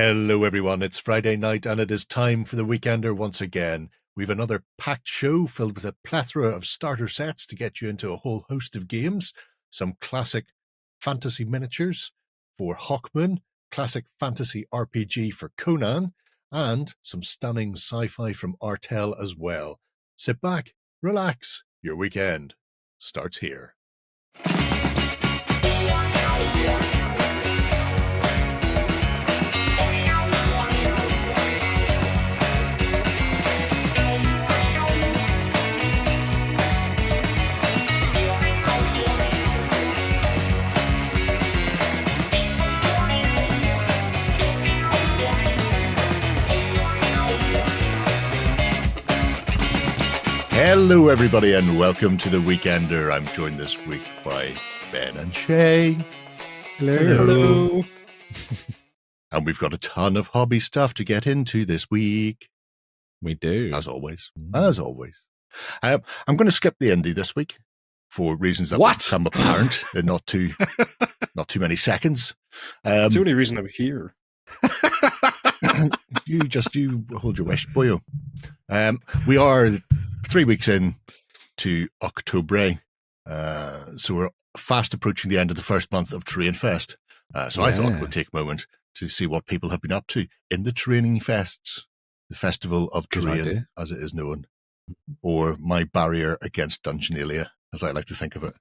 Hello everyone, it's Friday night and it is time for the Weekender once again. We've another packed show filled with a plethora of starter sets to get you into a whole host of games. Some classic fantasy miniatures for Hawkmoon, classic fantasy RPG for Conan, and some stunning sci-fi from Artel as well. Sit back, relax, your weekend starts here. Hello everybody and welcome to the Weekender. I'm joined this week by Ben and Shay. Hello. And we've got a ton of hobby stuff to get into this week. We do. As always. I'm going to skip the indie this week for reasons that will become apparent in not too many seconds. It's the only reason I'm here. You hold your wish, boyo. We are 3 weeks in to Orktober, so we're fast approaching the end of the first month of TerrainFest. So I thought we'd take a moment to see what people have been up to in the training fests, the festival of terrain, as it is known, or my barrier against Dungeonalia, as I like to think of it.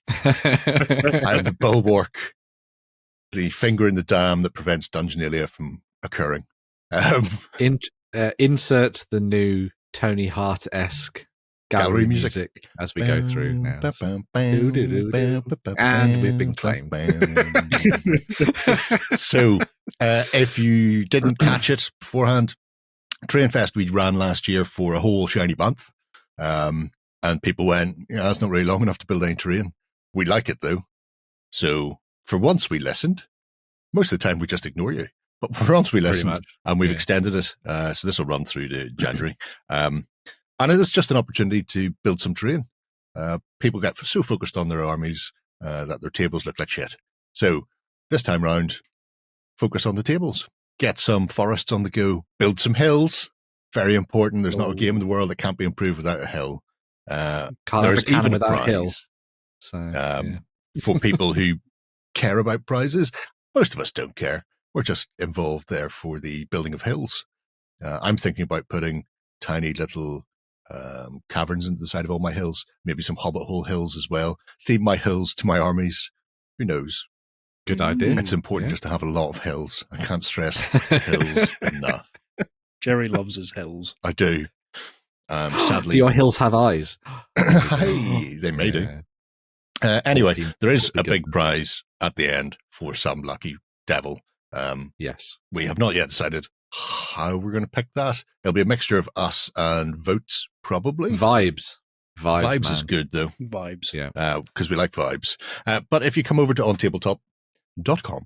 I have the bulwark, the finger in the dam that prevents Dungeonalia from occurring. Insert the new Tony Hart-esque gallery music as we go through now. And we've been claimed. So, if you didn't catch it beforehand, TerrainFest we ran last year for a whole shiny month. And people went, that's not really long enough to build any terrain. We like it though. So, for once we listened. Most of the time we just ignore you. But for once we listened and we've extended it. So this will run through to January. And it is just an opportunity to build some terrain. People get so focused on their armies that their tables look like shit. So this time round, focus on the tables. Get some forests on the go. Build some hills. Very important. There's not a game in the world that can't be improved without a hill. Can't have a cannon without a hill. So, for people who care about prizes, most of us don't care. We're just involved there for the building of hills. I'm thinking about putting tiny little caverns into the side of all my hills, maybe some hobbit hole hills as well. Theme my hills to my armies. Who knows? Good idea. It's important just to have a lot of hills. I can't stress hills enough. Jerry loves his hills. I do. Sadly, do your hills have eyes? Hey, they may do. Anyway, there is a big prize at the end for some lucky devil. Yes. We have not yet decided how we're going to pick that. It'll be a mixture of us and votes, probably. Vibes Is good, though. Vibes. Yeah. Because we like vibes. But if you come over to OnTableTop.com,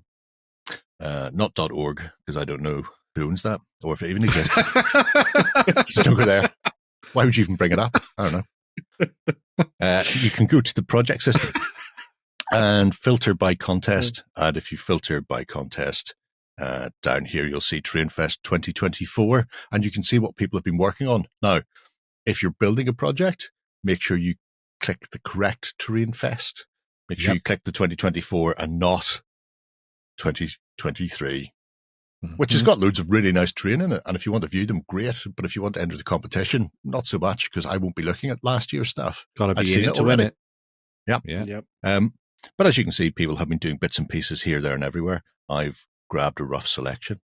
not .org, because I don't know who owns that, or if it even exists. So don't go there. Why would you even bring it up? I don't know. You can go to the project system and filter by contest. And if you filter by contest, down here you'll see TerrainFest 2024, and you can see what people have been working on. Now, if you're building a project, make sure you click the correct TerrainFest. Make sure you click the 2024 and not 2023, which has got loads of really nice terrain in it. And if you want to view them, great. But if you want to enter the competition, not so much, because I won't be looking at last year's stuff. Got to be in it to win it. Yep. But as you can see, people have been doing bits and pieces here, there, and everywhere. I've grabbed a rough selection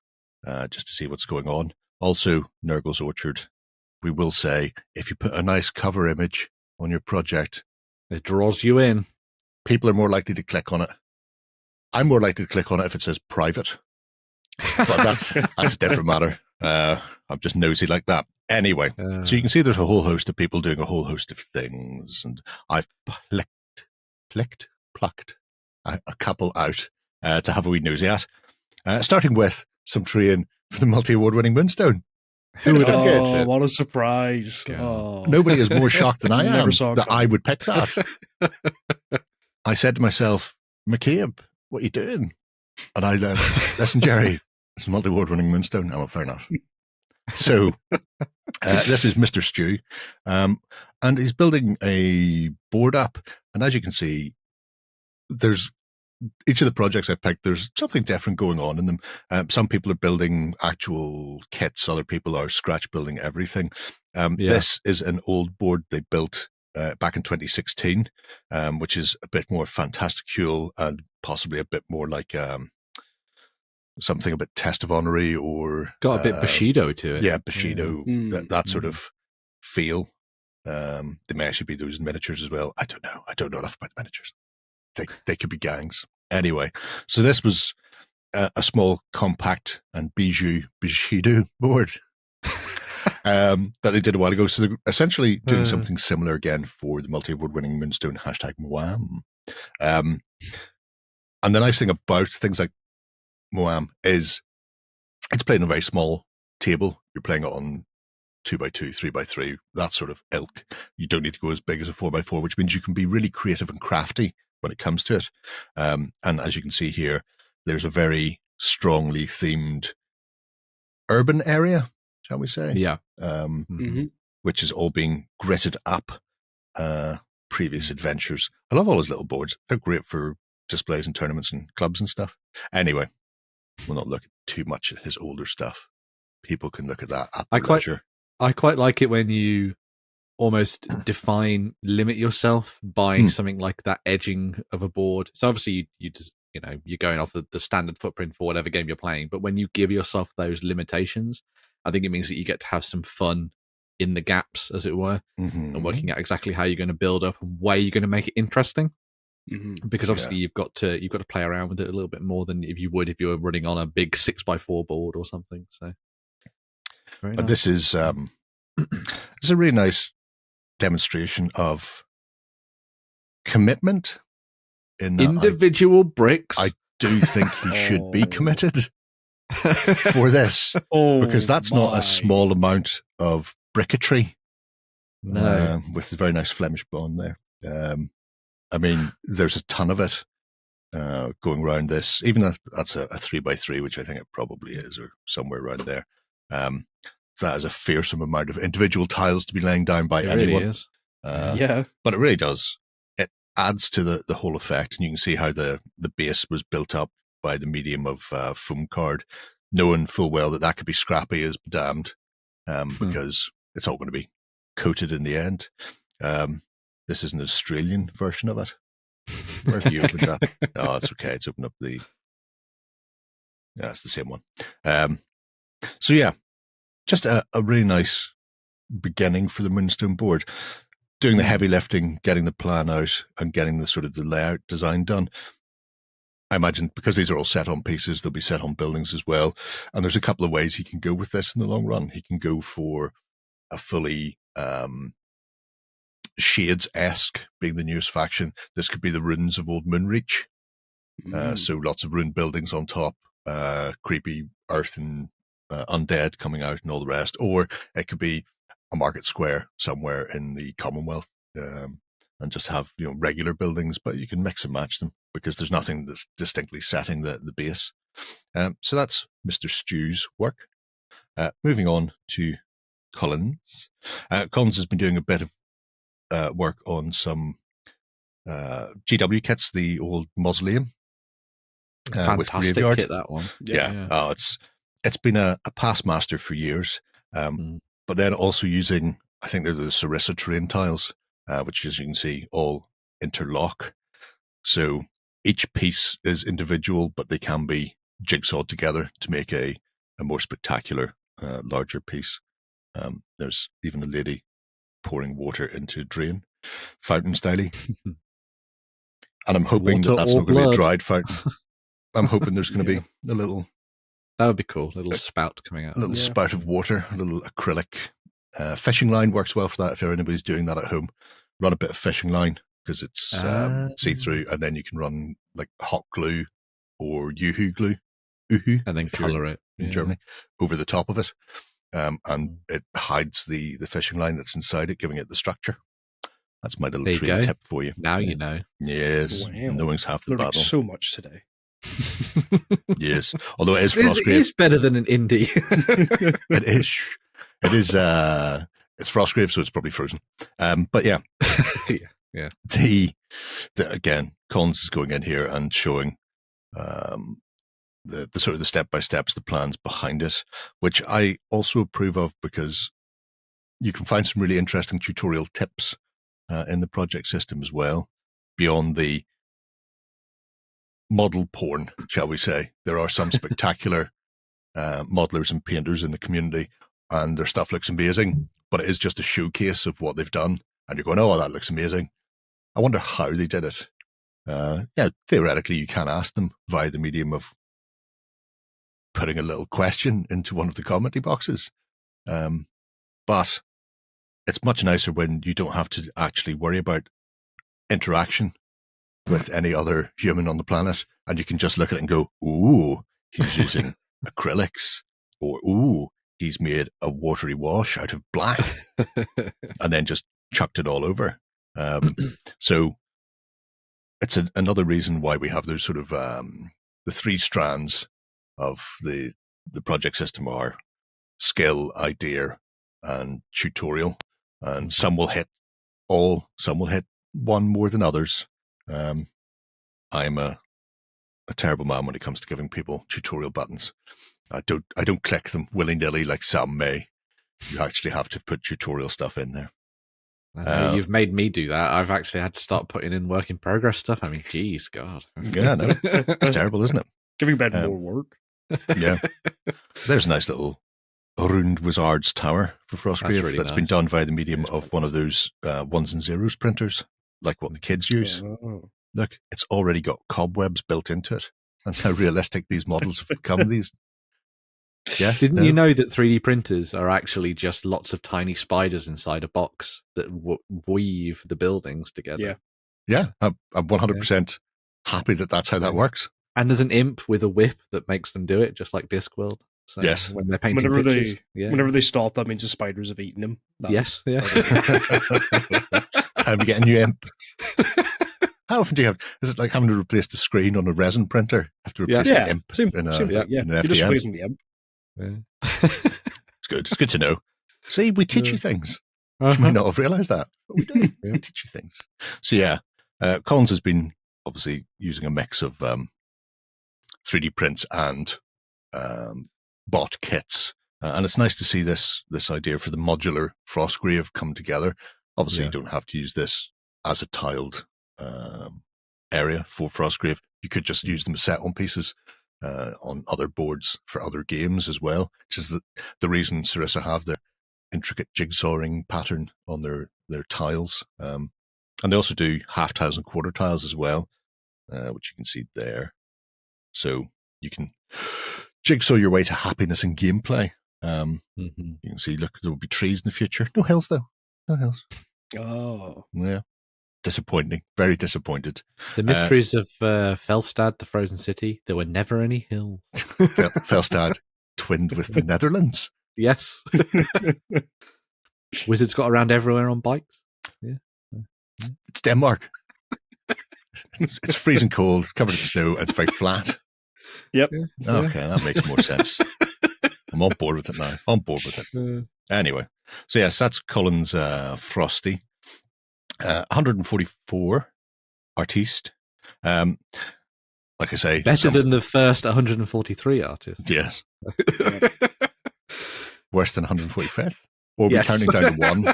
just to see what's going on. Also, Nurgle's Orchard. We will say, if you put a nice cover image on your project, it draws you in. People are more likely to click on it. I'm more likely to click on it if it says private. But that's a different matter. I'm just nosy like that. Anyway, so you can see there's a whole host of people doing a whole host of things. And I've plucked a couple out to have a wee nosy at. Starting with some terrain for the multi-award winning Moonstone. Who would have guessed? What a surprise. Oh. Nobody is more shocked than I am that I would pick that. I said to myself, McCabe, what are you doing? And I learned, listen, Jerry, It's a multi-award-winning Moonstone. Oh, fair enough. So this is Mr. Stew, and he's building a board app. And as you can see, there's each of the projects I've picked, there's something different going on in them. Some people are building actual kits. Other people are scratch building everything. This is an old board they built back in 2016, which is a bit more fantastical and possibly a bit more like something a bit Test of Honorary or... Got a bit Bushido to it. Yeah, Bushido, that sort of feel. They may actually be those miniatures as well. I don't know. I don't know enough about miniatures. They could be gangs. Anyway, so this was a small, compact and Bushido board that they did a while ago. So they're essentially doing something similar again for the multi-award winning Moonstone #Moam. And the nice thing about things like Moam is it's played on a very small table. You're playing it on 2x2, 3x3, that sort of ilk. You don't need to go as big as a 4x4, which means you can be really creative and crafty when it comes to it. And as you can see here, there's a very strongly themed urban area, shall we say? Yeah. Which is all being gritted up previous adventures. I love all those little boards. They're great for displays and tournaments and clubs and stuff. Anyway, we'll not look too much at his older stuff. People can look at that at their leisure. I quite like it when you almost limit yourself by something like that edging of a board. So obviously you just, you're going off the standard footprint for whatever game you're playing. But when you give yourself those limitations, I think it means that you get to have some fun in the gaps, as it were, and working out exactly how you're going to build up and where you're going to make it interesting. Because obviously you've got to play around with it a little bit more than if you were running on a big 6x4 board or something. So very nice. This is it's a really nice demonstration of commitment in that individual bricks. I do think he should be committed for this because that's not a small amount of bricketry. No, with the very nice Flemish blonde there. I mean, there's a ton of it going around this. Even if that's a 3x3, which I think it probably is, or somewhere around there. That is a fearsome amount of individual tiles to be laying down by anyone. Really is. But it really does. It adds to the whole effect, and you can see how the base was built up by the medium of foam card, knowing full well that could be scrappy as damned, because it's all going to be coated in the end. This is an Australian version of it. Where have you opened up? Oh, it's okay. It's opened up the... Yeah, it's the same one. So yeah, just a really nice beginning for the Moonstone board. Doing the heavy lifting, getting the plan out, and getting the sort of the layout design done. I imagine because these are all set on pieces, they'll be set on buildings as well. And there's a couple of ways he can go with this in the long run. He can go for a fully Shades-esque, being the newest faction. This could be the ruins of Old Moonreach. So lots of ruined buildings on top, creepy earth and undead coming out and all the rest. Or it could be a market square somewhere in the Commonwealth, and just have regular buildings, but you can mix and match them because there's nothing that's distinctly setting the base. So that's Mr. Stew's work. Moving on to Collins. Collins has been doing a bit of work on some GW kits, the old Mausoleum. Fantastic kit, that one. Yeah. Oh, it's been a past master for years. But then also using, I think they're the Sarissa terrain tiles, which, as you can see, all interlock. So each piece is individual, but they can be jigsawed together to make a more spectacular, larger piece. There's even a lady pouring water into a drain, fountain styley. And I'm hoping that's not going to be a dried fountain. I'm hoping there's going to be a little... That would be cool. A little spout coming out. A little spout of water, a little acrylic. Fishing line works well for that if anybody's doing that at home. Run a bit of fishing line because it's see-through, and then you can run like hot glue or Uhu glue. Uhu, and then colour it. In Germany, over the top of it. And it hides the fishing line that's inside it, giving it the structure. That's my little tip for you. Now you know. Yes. Wow. Knowing's half the battle. So much today. Yes, although it is It Frostgrave. is better than an indie. It is. It is. It's Frostgrave, so it's probably frozen. But yeah, yeah. The again, Collins is going in here and showing the sort of the step by steps, the plans behind it, which I also approve of because you can find some really interesting tutorial tips in the project system as well, beyond the model porn, shall we say. There are some spectacular modelers and painters in the community, and their stuff looks amazing, but it is just a showcase of what they've done, and you're going, oh, that looks amazing. I wonder how they did it. Yeah, theoretically, you can ask them via the medium of putting a little question into one of the commentary boxes. But it's much nicer when you don't have to actually worry about interaction with any other human on the planet, and you can just look at it and go, ooh, he's using acrylics, or ooh, he's made a watery wash out of black, and then just chucked it all over. So it's another reason why we have those sort of the three strands of the project system are skill, idea, and tutorial. And some will hit all, some will hit one more than others. I'm a terrible man when it comes to giving people tutorial buttons. I don't click them willy-nilly like some may. You actually have to put tutorial stuff in there. I know, you've made me do that. I've actually had to start putting in work in progress stuff. I mean, geez, God. Yeah, no, it's terrible, isn't it? Giving Ben more work. Yeah. There's a nice little Rund Wizard's Tower for Frostgrave that's been done via the medium of one of those ones and zeros printers, like what the kids use. Oh. Look, it's already got cobwebs built into it. That's how realistic these models have become. These. Yes. Didn't you know that 3D printers are actually just lots of tiny spiders inside a box that weave the buildings together? Yeah. I'm 100% happy that that's how that works. And there's an imp with a whip that makes them do it, just like Discworld. So yes. When they're painting pictures. Whenever they stop, that means the spiders have eaten them. Yes. Yeah. Time to get a new imp. How often do you have? Is it like having to replace the screen on a resin printer? Have to replace the imp in an You're just replacing the imp. It's good. It's good to know. See, we teach you things. You may not have realised that, but we do. We teach you things. So yeah, Collins has been obviously using a mix of 3D prints and bot kits, and it's nice to see this idea for the modular Frostgrave come together. Obviously, you don't have to use this as a tiled area for Frostgrave. You could just use them as set-on pieces on other boards for other games as well, which is the reason Sarissa have their intricate jigsawing pattern on their tiles. And they also do half tiles and quarter tiles as well, which you can see there. So you can jigsaw your way to happiness and gameplay. You can see, look, there will be trees in the future. No hills, though. No hills. Oh. Yeah. Disappointing. Very disappointed. The mysteries of Felstad, the frozen city. There were never any hills. Felstad twinned with the Netherlands. Yes. Wizards got around everywhere on bikes. Yeah. It's Denmark. It's freezing cold, it's covered in snow, and it's very flat. Yep. Okay, that makes more sense. I'm on board with it now. On board with it. Anyway, so yes, that's Collins Frosty. 144 artiste. Like I say, better than the first 143 artists. Yes. Worse than 145th? Or we're counting down to one.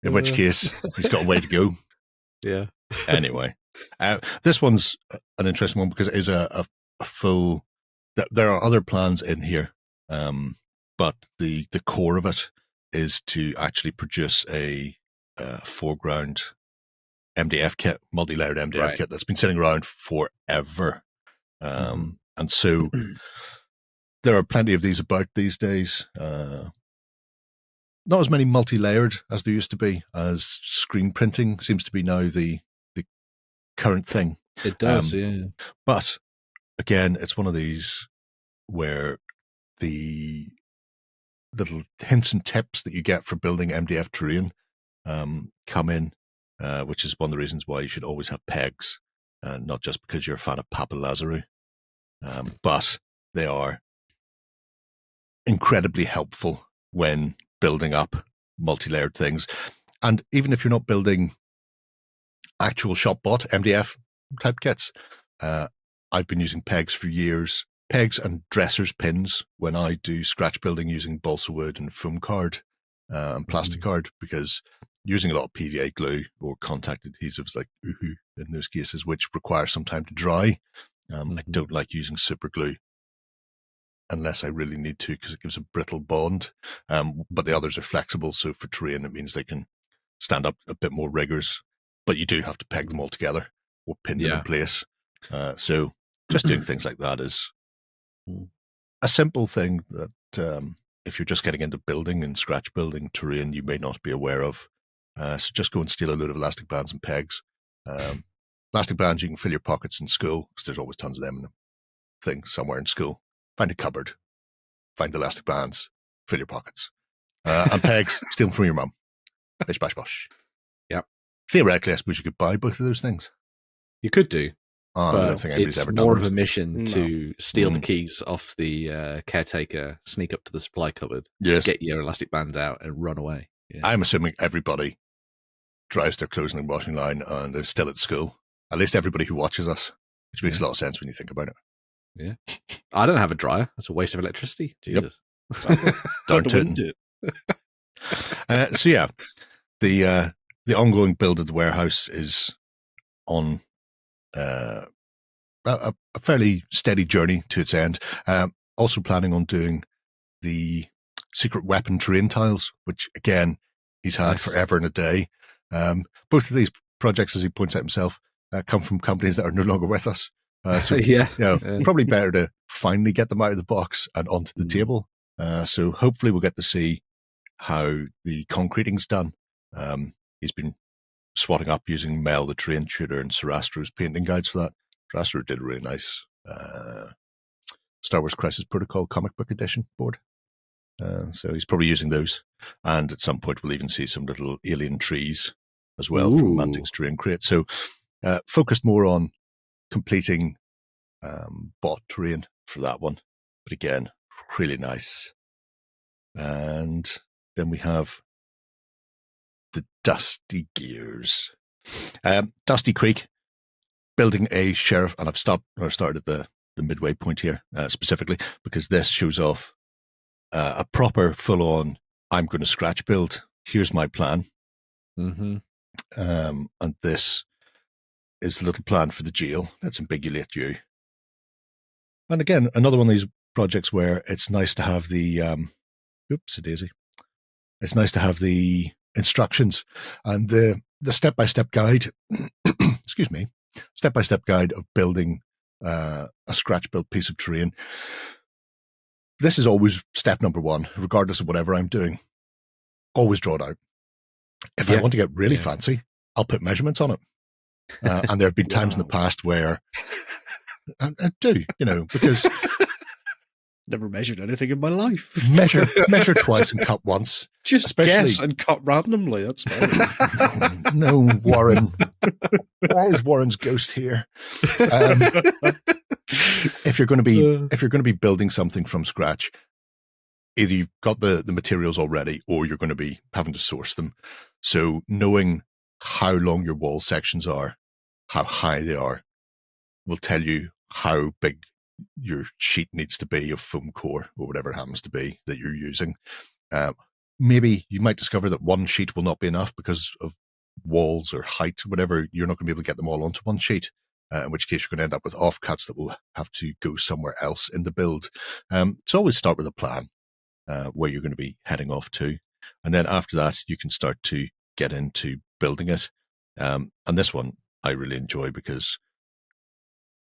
In which case, he's got a way to go. Yeah. Anyway, this one's an interesting one because it is a full. There are other plans in here, but the core of it is to actually produce a foreground MDF kit, multi-layered MDF kit that's been sitting around forever. And so there are plenty of these about these days. Not as many multi-layered as there used to be, as screen printing seems to be now the current thing. It does, yeah. But again, it's one of these where the little hints and tips that you get for building MDF terrain come in, which is one of the reasons why you should always have pegs not just because you're a fan of Papa Lazarou, but they are incredibly helpful when building up multi-layered things. And even if you're not building actual shop-bought MDF type kits, I've been using pegs for years. Pegs and dressers pins when I do scratch building using balsa wood and foam card and plastic card, because using a lot of PVA glue or contact adhesives like Uhu in those cases, which require some time to dry. I don't like using super glue unless I really need to, because it gives a brittle bond. But the others are flexible, so for terrain it means they can stand up a bit more rigors, but you do have to peg them all together or pin them in place. So just doing things like that is a simple thing that if you're just getting into building and scratch building terrain, you may not be aware of. So just go and steal a load of elastic bands and pegs. Elastic bands, you can fill your pockets in school, because there's always tons of them in the thing somewhere in school. Find a cupboard, find the elastic bands, fill your pockets. And pegs, steal them from your mum. Bish, bash, bosh. Yep. Theoretically, I suppose you could buy both of those things. You could do. I don't think anybody's it's ever done more it. of a mission to steal the keys off the caretaker, sneak up to the supply cupboard, get your elastic band out, and run away. Yeah. I'm assuming everybody dries their clothes in the washing line and they're still at school. At least everybody who watches us, which makes a lot of sense when you think about it. Yeah. I don't have a dryer. That's a waste of electricity. Jesus. Yep. Darn tootin'. So yeah, the ongoing build of the warehouse is on a fairly steady journey to its end. Also planning on doing the secret weapon terrain tiles, which again he's had forever and a day. Both of these projects, as he points out himself, come from companies that are no longer with us. So probably better to finally get them out of the box and onto the table. So hopefully we'll get to see how the concreting's done. He's been swatting up using Mel, the terrain tutor, and Sarastro's painting guides for that. Sarastro did a really nice Star Wars Crisis Protocol comic book edition board. So he's probably using those. And at some point we'll even see some little alien trees as well from Mantic's Terrain Crate. So focused more on completing bot terrain for that one. But again, really nice. And then we have the Dusty Gears. Dusty Creek, building a sheriff, and I've started the midway point here specifically because this shows off a proper full-on, I'm going to scratch build. Here's my plan. And this is the little plan for the jail. Let's ambiguate you. And again, another one of these projects where it's nice to have the oopsie-daisy. It's nice to have the instructions and the step-by-step guide. Excuse me. Step-by-step guide of building a scratch-built piece of terrain. This is always step number one, regardless of whatever I'm doing. Always draw it out. If I want to get really fancy, I'll put measurements on it. And there have been times in the past where I do, because never measured anything in my life. Measure twice and cut once. Just guess and cut randomly. That's fine. No, Warren. Why is Warren's ghost here? If you're going to be building something from scratch, either you've got the materials already, or you're going to be having to source them. So knowing how long your wall sections are, how high they are, will tell you how big your sheet needs to be of foam core or whatever it happens to be that you're using. Maybe you might discover that one sheet will not be enough because of walls or height, whatever. You're not going to be able to get them all onto one sheet, in which case you're going to end up with offcuts that will have to go somewhere else in the build. So always start with a plan where you're going to be heading off to. And then after that, you can start to get into building it. And this one I really enjoy because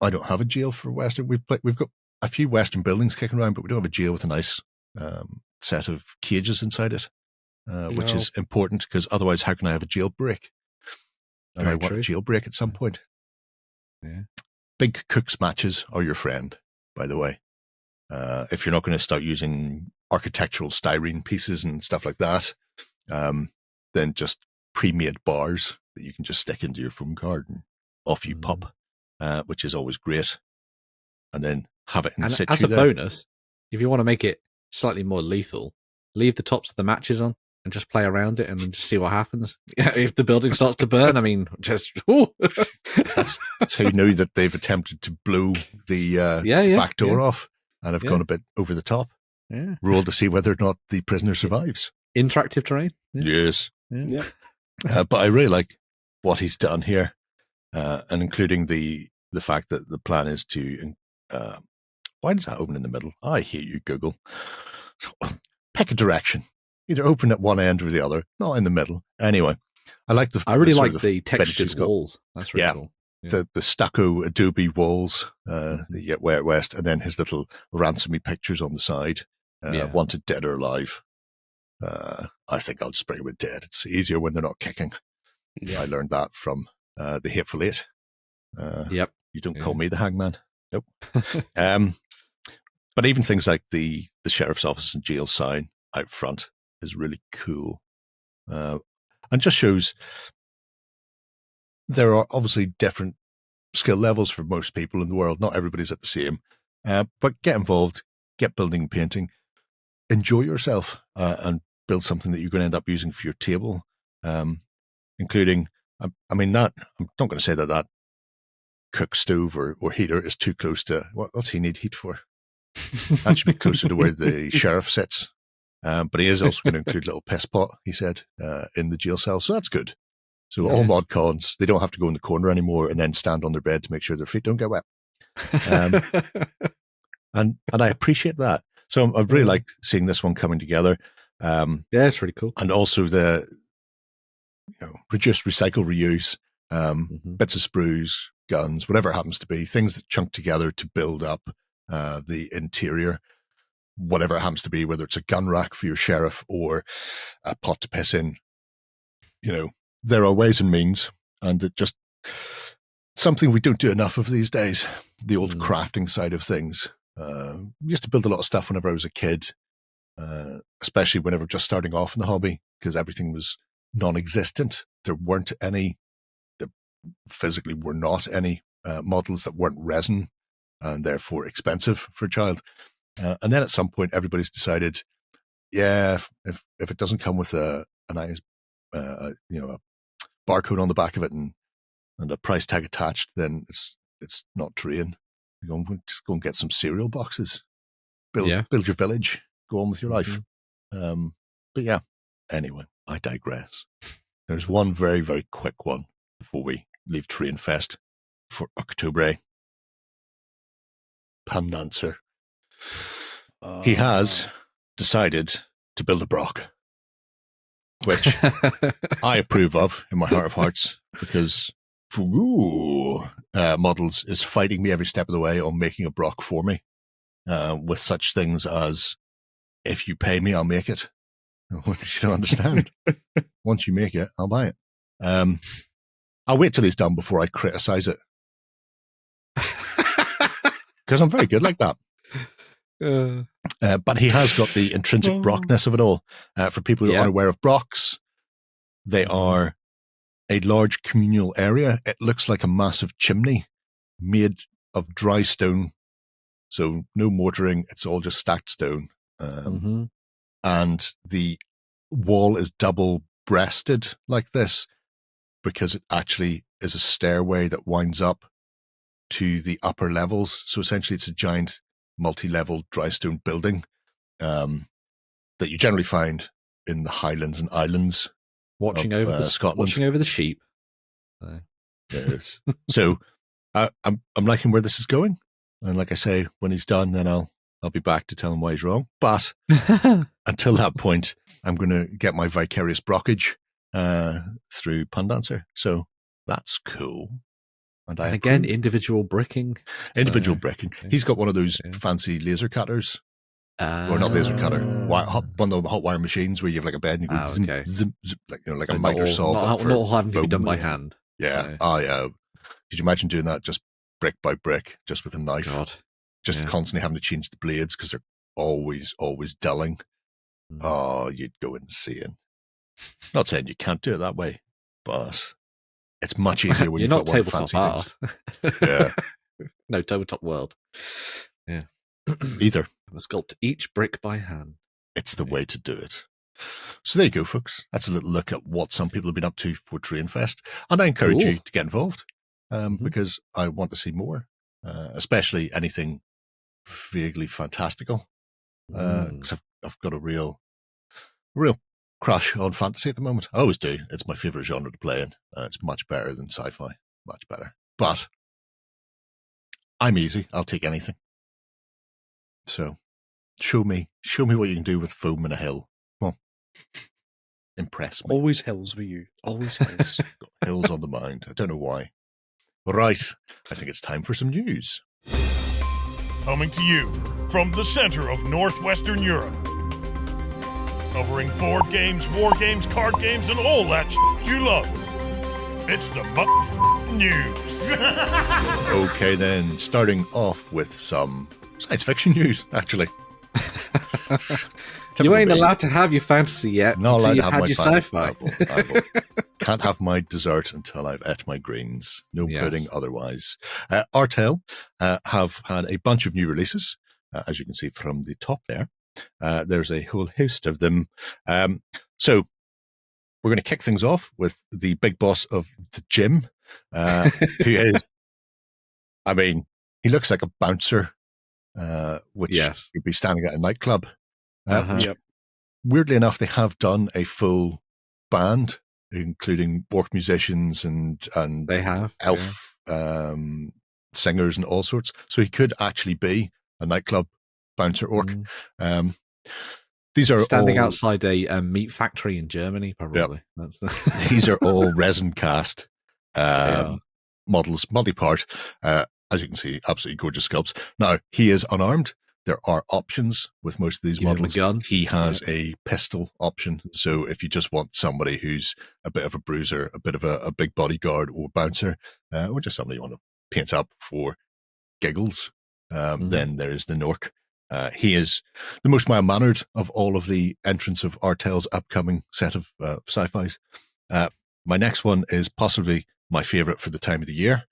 I don't have a jail for Western. We've got a few Western buildings kicking around, but we don't have a jail with a nice set of cages inside it, which is important because otherwise, how can I have a jailbreak? And I want a jailbreak at some point. Yeah. Big cooks matches are your friend, by the way. If you're not going to start using architectural styrene pieces and stuff like that, then just pre-made bars that you can just stick into your foam card and off you pop. which is always great. And then have it in And situ as a there. bonus, if you want to make it slightly more lethal, leave the tops of the matches on and just play around it and then just see what happens. If the building starts to burn, I mean, just That's how you know that they've attempted to blow the back door off and have gone a bit over the top. Yeah. Roll to see whether or not the prisoner survives. Interactive terrain. Yes. Yeah. But I really like what he's done here, and including the fact that the plan is to. Why does that open in the middle? I hear you, Google. Pick a direction. Either open at one end or the other, not in the middle. Anyway, I really like the textured walls. That's really cool. Yeah. The stucco adobe walls that you get Way Out West, and then his little ransomy pictures on the side. Wanted dead or alive. I think I'll just bring them dead. It's easier when they're not kicking. Yeah. I learned that from the Hateful Eight. Yep. You don't call me the Hangman. Nope. But even things like the sheriff's office and jail sign out front is really cool. And just shows there are obviously different skill levels for most people in the world. Not everybody's at the same. But get involved, get building and painting, enjoy yourself, and build something that you're going to end up using for your table, including, I mean, that, I'm not going to say that cook stove or heater is too close to, what's he need heat for? That should be closer to where the sheriff sits. But he is also going to include a little piss pot, he said, in the jail cell. So that's good. So all mod cons, they don't have to go in the corner anymore and then stand on their bed to make sure their feet don't get wet. And I appreciate that. So I really like seeing this one coming together. It's really cool. And also the reduce, recycle, reuse, bits of sprues, guns, whatever it happens to be, things that chunk together to build up the interior, whatever it happens to be, whether it's a gun rack for your sheriff or a pot to piss in. There are ways and means, and it just something we don't do enough of these days, the old crafting side of things. We used to build a lot of stuff whenever I was a kid, especially whenever just starting off in the hobby, because everything was non-existent. There weren't any, there physically were not any models that weren't resin and therefore expensive for a child. And then at some point, everybody's decided, if it doesn't come with a nice, a barcode on the back of it and a price tag attached, then it's not terrain. Just go and get some cereal boxes, build your village, go on with your life. But yeah, anyway, I digress. There's one very, very quick one before we leave TerrainFest for Orktober. Pandancer. He has decided to build a Brock, which I approve of in my heart of hearts, because Models is fighting me every step of the way on making a Brock for me, with such things as, if you pay me, I'll make it. You don't understand. Once you make it, I'll buy it. I'll wait till he's done before I criticize it, because I'm very good like that. But he has got the intrinsic Brockness of it all. For people who aren't aware of Brocks, they are a large communal area. It looks like a massive chimney made of dry stone. So no mortaring. It's all just stacked stone. And the wall is double breasted like this because it actually is a stairway that winds up to the upper levels. So essentially it's a giant multi-level dry stone building that you generally find in the Highlands and Islands. Watching over the sheep. Yes. So I'm liking where this is going, and like I say, when he's done, then I'll be back to tell him why he's wrong. But until that point, I'm going to get my vicarious brockage through Pandancer. So that's cool. And again, individual bricking. Bricking. Okay. He's got one of those fancy laser cutters. Or not laser cutter. One of the hot wire machines where you have like a bed and you go zip, zip, like like so a miter saw. Not all having to be done by hand. Yeah. So. Could you imagine doing that just brick by brick, just with a knife? God. Just constantly having to change the blades because they're always dulling. Oh, you'd go insane. Not saying you can't do it that way, but It's much easier when You're you've not got one of the fancy tabletop things. art. Yeah. No, tabletop world. Yeah. Either. Sculpt each brick by hand. It's the way to do it. So there you go, folks. That's a little look at what some people have been up to for TerrainFest. And I encourage you to get involved because I want to see more, especially anything vaguely fantastical. Because I've got a real crush on fantasy at the moment. I always do. It's my favorite genre to play in. It's much better than sci-fi. Much better. But I'm easy. I'll take anything. So show me what you can do with foam and a hill. Well, impress me. Always hills with you. Always hills. Got hills on the mind. I don't know why. All right. I think it's time for some news. Coming to you from the center of Northwestern Europe. Covering board games, war games, card games, and all that you love. It's the news. Okay, then. Starting off with some science fiction news, actually. You ain't allowed to have your fantasy yet. Not allowed to have my your sci-fi. sci-fi. Can't have my dessert until I've ate my greens. No Yes. pudding otherwise. Artel have had a bunch of new releases, as you can see from the top there. There's a whole host of them. So we're going to kick things off with the big boss of the gym, who is, I mean, he looks like a bouncer, which would be standing at a nightclub. Yep. Weirdly enough, they have done a full band, including orc musicians and They have elf singers and all sorts. So he could actually be a nightclub bouncer orc. These are standing all, outside a meat factory in Germany, probably. Yep. That's these are all resin cast models, multi-part. As you can see, absolutely gorgeous sculpts. Now, he is unarmed. There are options with most of these models. Gun. He has a pistol option. So if you just want somebody who's a bit of a bruiser, a bit of a big bodyguard or bouncer, or just somebody you want to paint up for giggles, then there is the Nork. He is the most mild-mannered of all of the entrants of Artel's upcoming set of sci-fis. My next one is possibly my favorite for the time of the year.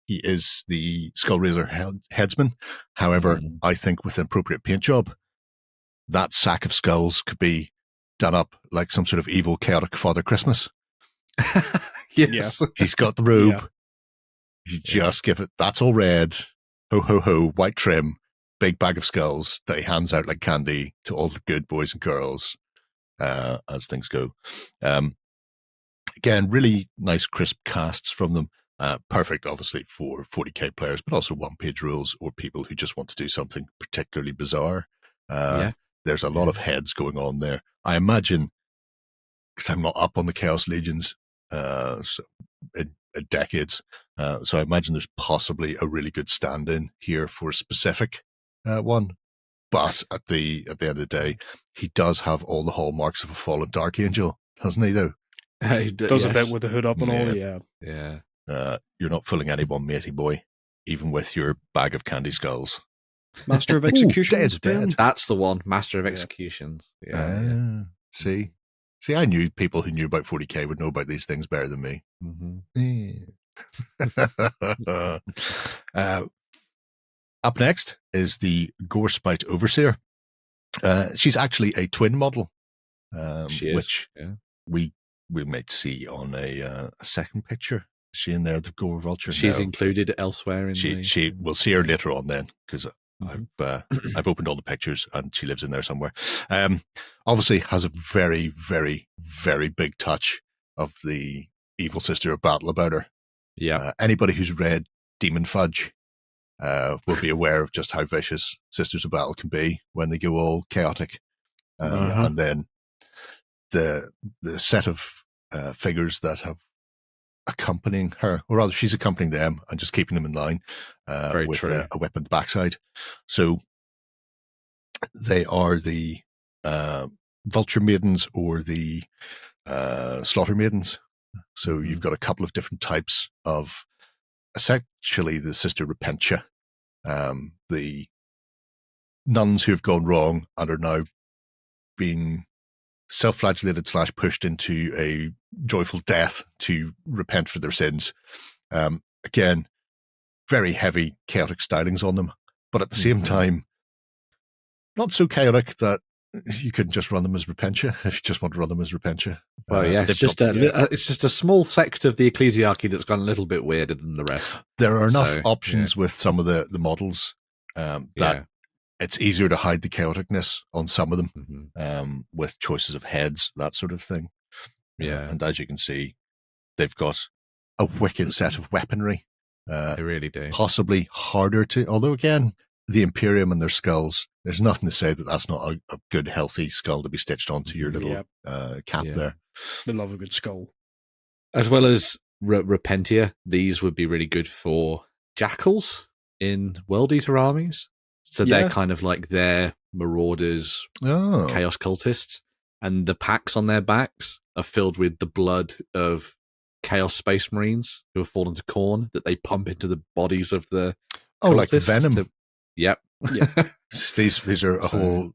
He is the Skullraiser headsman. However, I think with an appropriate paint job, that sack of skulls could be done up like some sort of evil, chaotic Father Christmas. Yes. He's got the robe. You just give it, that's all red. Ho, ho, ho, white trim, big bag of skulls that he hands out like candy to all the good boys and girls as things go. Again, really nice, crisp casts from them. Perfect, obviously, for 40k players, but also one-page rules or people who just want to do something particularly bizarre. There's a lot of heads going on there. I imagine, because I'm not up on the Chaos Legions in decades, so I imagine there's possibly a really good stand-in here for a specific one. But at the end of the day, he does have all the hallmarks of a fallen Dark Angel, doesn't he, though? He does a bit with the hood up and all, Yeah. You're not fooling anyone, matey boy, even with your bag of candy skulls. Master of Executions. Dead. That's the one, Master of Executions. See, I knew people who knew about 40k would know about these things better than me. Up next is the Gorespite Overseer. She's actually a twin model, which we might see on a second picture. Is she in there, the Gore Vulture? She's included elsewhere in we'll see her later on then, because I've opened all the pictures and she lives in there somewhere. Obviously has a very, very, very big touch of the evil sister of battle about her. Anybody who's read Demon Fudge will be aware of just how vicious Sisters of Battle can be when they go all chaotic. And then the set of figures that have accompanying her, or rather she's accompanying them and just keeping them in line with a weaponed backside. So they are the Vulture Maidens or the Slaughter Maidens. So you've got a couple of different types of essentially the Sister Repentia, the nuns who have gone wrong and are now being self-flagellated / pushed into a joyful death to repent for their sins. Again, very heavy chaotic stylings on them, but at the same time, not so chaotic that you couldn't just run them as Repentia if you just want to run them as Repentia. Well, yeah, it's just a small sect of the ecclesiarchy that's gone a little bit weirder than the rest. There are enough options with some of the models that it's easier to hide the chaoticness on some of them with choices of heads, that sort of thing. Yeah. And as you can see, they've got a wicked set of weaponry. They really do. Possibly harder to, although again, the Imperium and their skulls, there's nothing to say that that's not a good, healthy skull to be stitched onto your little cap there. They love a good skull. As well as Repentia, these would be really good for jackals in World Eater armies. So they're kind of like their marauders, chaos cultists, and the packs on their backs are filled with the blood of chaos space marines who have fallen to Khorne that they pump into the bodies of the like venom. Yep. These are a whole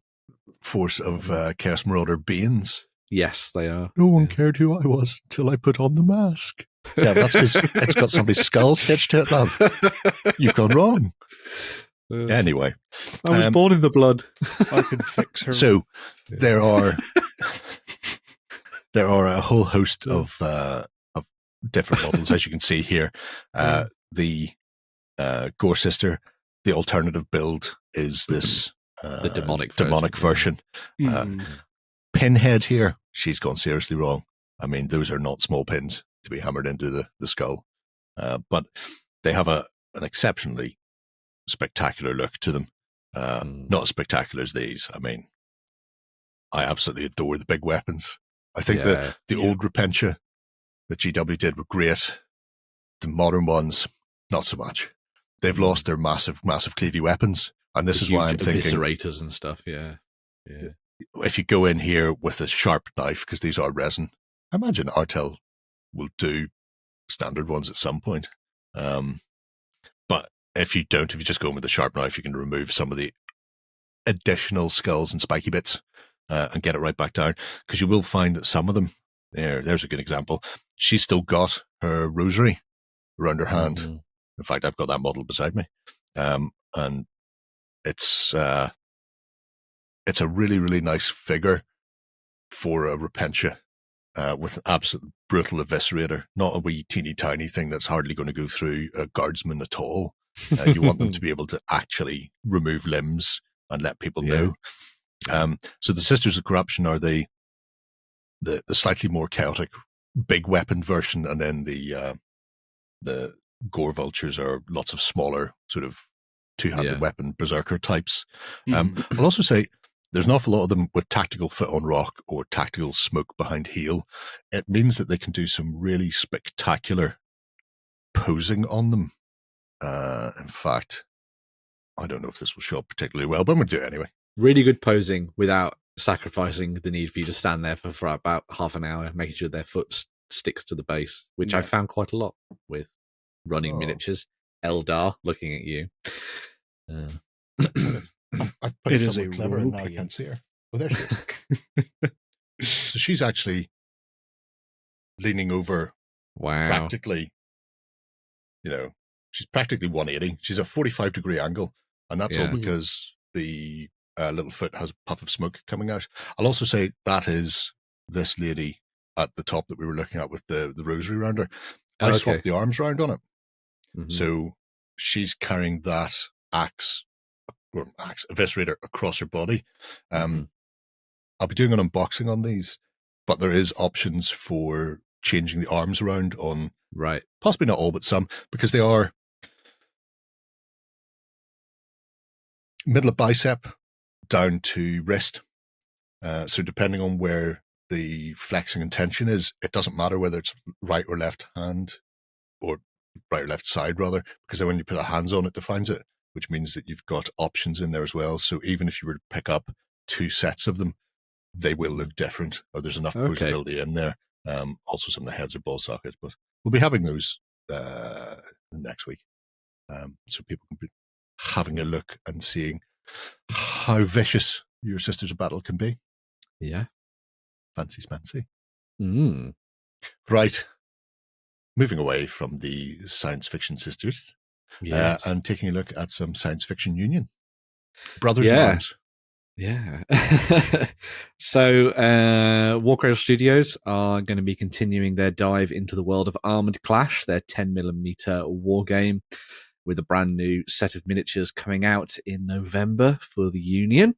force of chaos marauder beings. Yes, they are. No one cared who I was until I put on the mask. Yeah, that's because it's got somebody's skull stitched to it, love. You've gone wrong. Anyway, I was born in the blood. I can fix her. So there are a whole host of different models, as you can see here. The Gore Sister, the alternative build is this the demonic version. Pinhead here, she's gone seriously wrong. I mean, those are not small pins to be hammered into the skull, but they have an exceptionally spectacular look to them. Not as spectacular as these. I mean, I absolutely adore the big weapons. I think the old Repentia that GW did were great. The modern ones, not so much. They've lost their massive cleavy weapons, and this is why I'm thinking eviscerators and stuff. Yeah. If you go in here with a sharp knife, because these are resin, I imagine Artel will do standard ones at some point. But if you just go in with a sharp knife, you can remove some of the additional skulls and spiky bits and get it right back down. Because you will find that some of them, there's a good example. She's still got her rosary around her hand. In fact, I've got that model beside me. And it's a really, really nice figure for a Repentia with an absolute brutal eviscerator, not a wee teeny tiny thing that's hardly going to go through a guardsman at all. You want them to be able to actually remove limbs and let people know. So the Sisters of Corruption are the slightly more chaotic big weapon version, and then the Gore Vultures are lots of smaller sort of two-handed weapon berserker types. I'll also say there's an awful lot of them with tactical foot on rock or tactical smoke behind heel. It means that they can do some really spectacular posing on them. In fact, I don't know if this will show up particularly well, but I'm going to do it anyway. Really good posing without sacrificing the need for you to stand there for about half an hour, making sure their foot sticks to the base, which I found quite a lot with running miniatures. Eldar looking at you. I've put it somewhere clever and now I can't see her. Oh, there she is. So she's actually leaning over practically, she's practically 180. She's a 45-degree angle, and that's all because the little foot has a puff of smoke coming out. I'll also say that is this lady at the top that we were looking at with the rosary around her. I swapped the arms round on it. So she's carrying that axe eviscerator across her body. I'll be doing an unboxing on these, but there is options for changing the arms around on possibly not all but some, because they are middle of bicep down to wrist. So depending on where the flexing and tension is, it doesn't matter whether it's right or left hand, or right or left side rather, because then when you put the hands on, it defines it, which means that you've got options in there as well. So even if you were to pick up 2 sets of them, they will look different, or there's enough posability in there. Also, some of the heads are ball sockets, but we'll be having those next week, so people can be having a look and seeing how vicious your Sisters of Battle can be. Yeah. Fancy smancy. Mm. Right. Moving away from the science fiction sisters Yes. and taking a look at some science fiction union. Brothers in Yeah. arms. Yeah. So, Warcradle Studios are going to be continuing their dive into the world of Armored Clash, their 10mm war game, with a brand new set of miniatures coming out in November for the Union,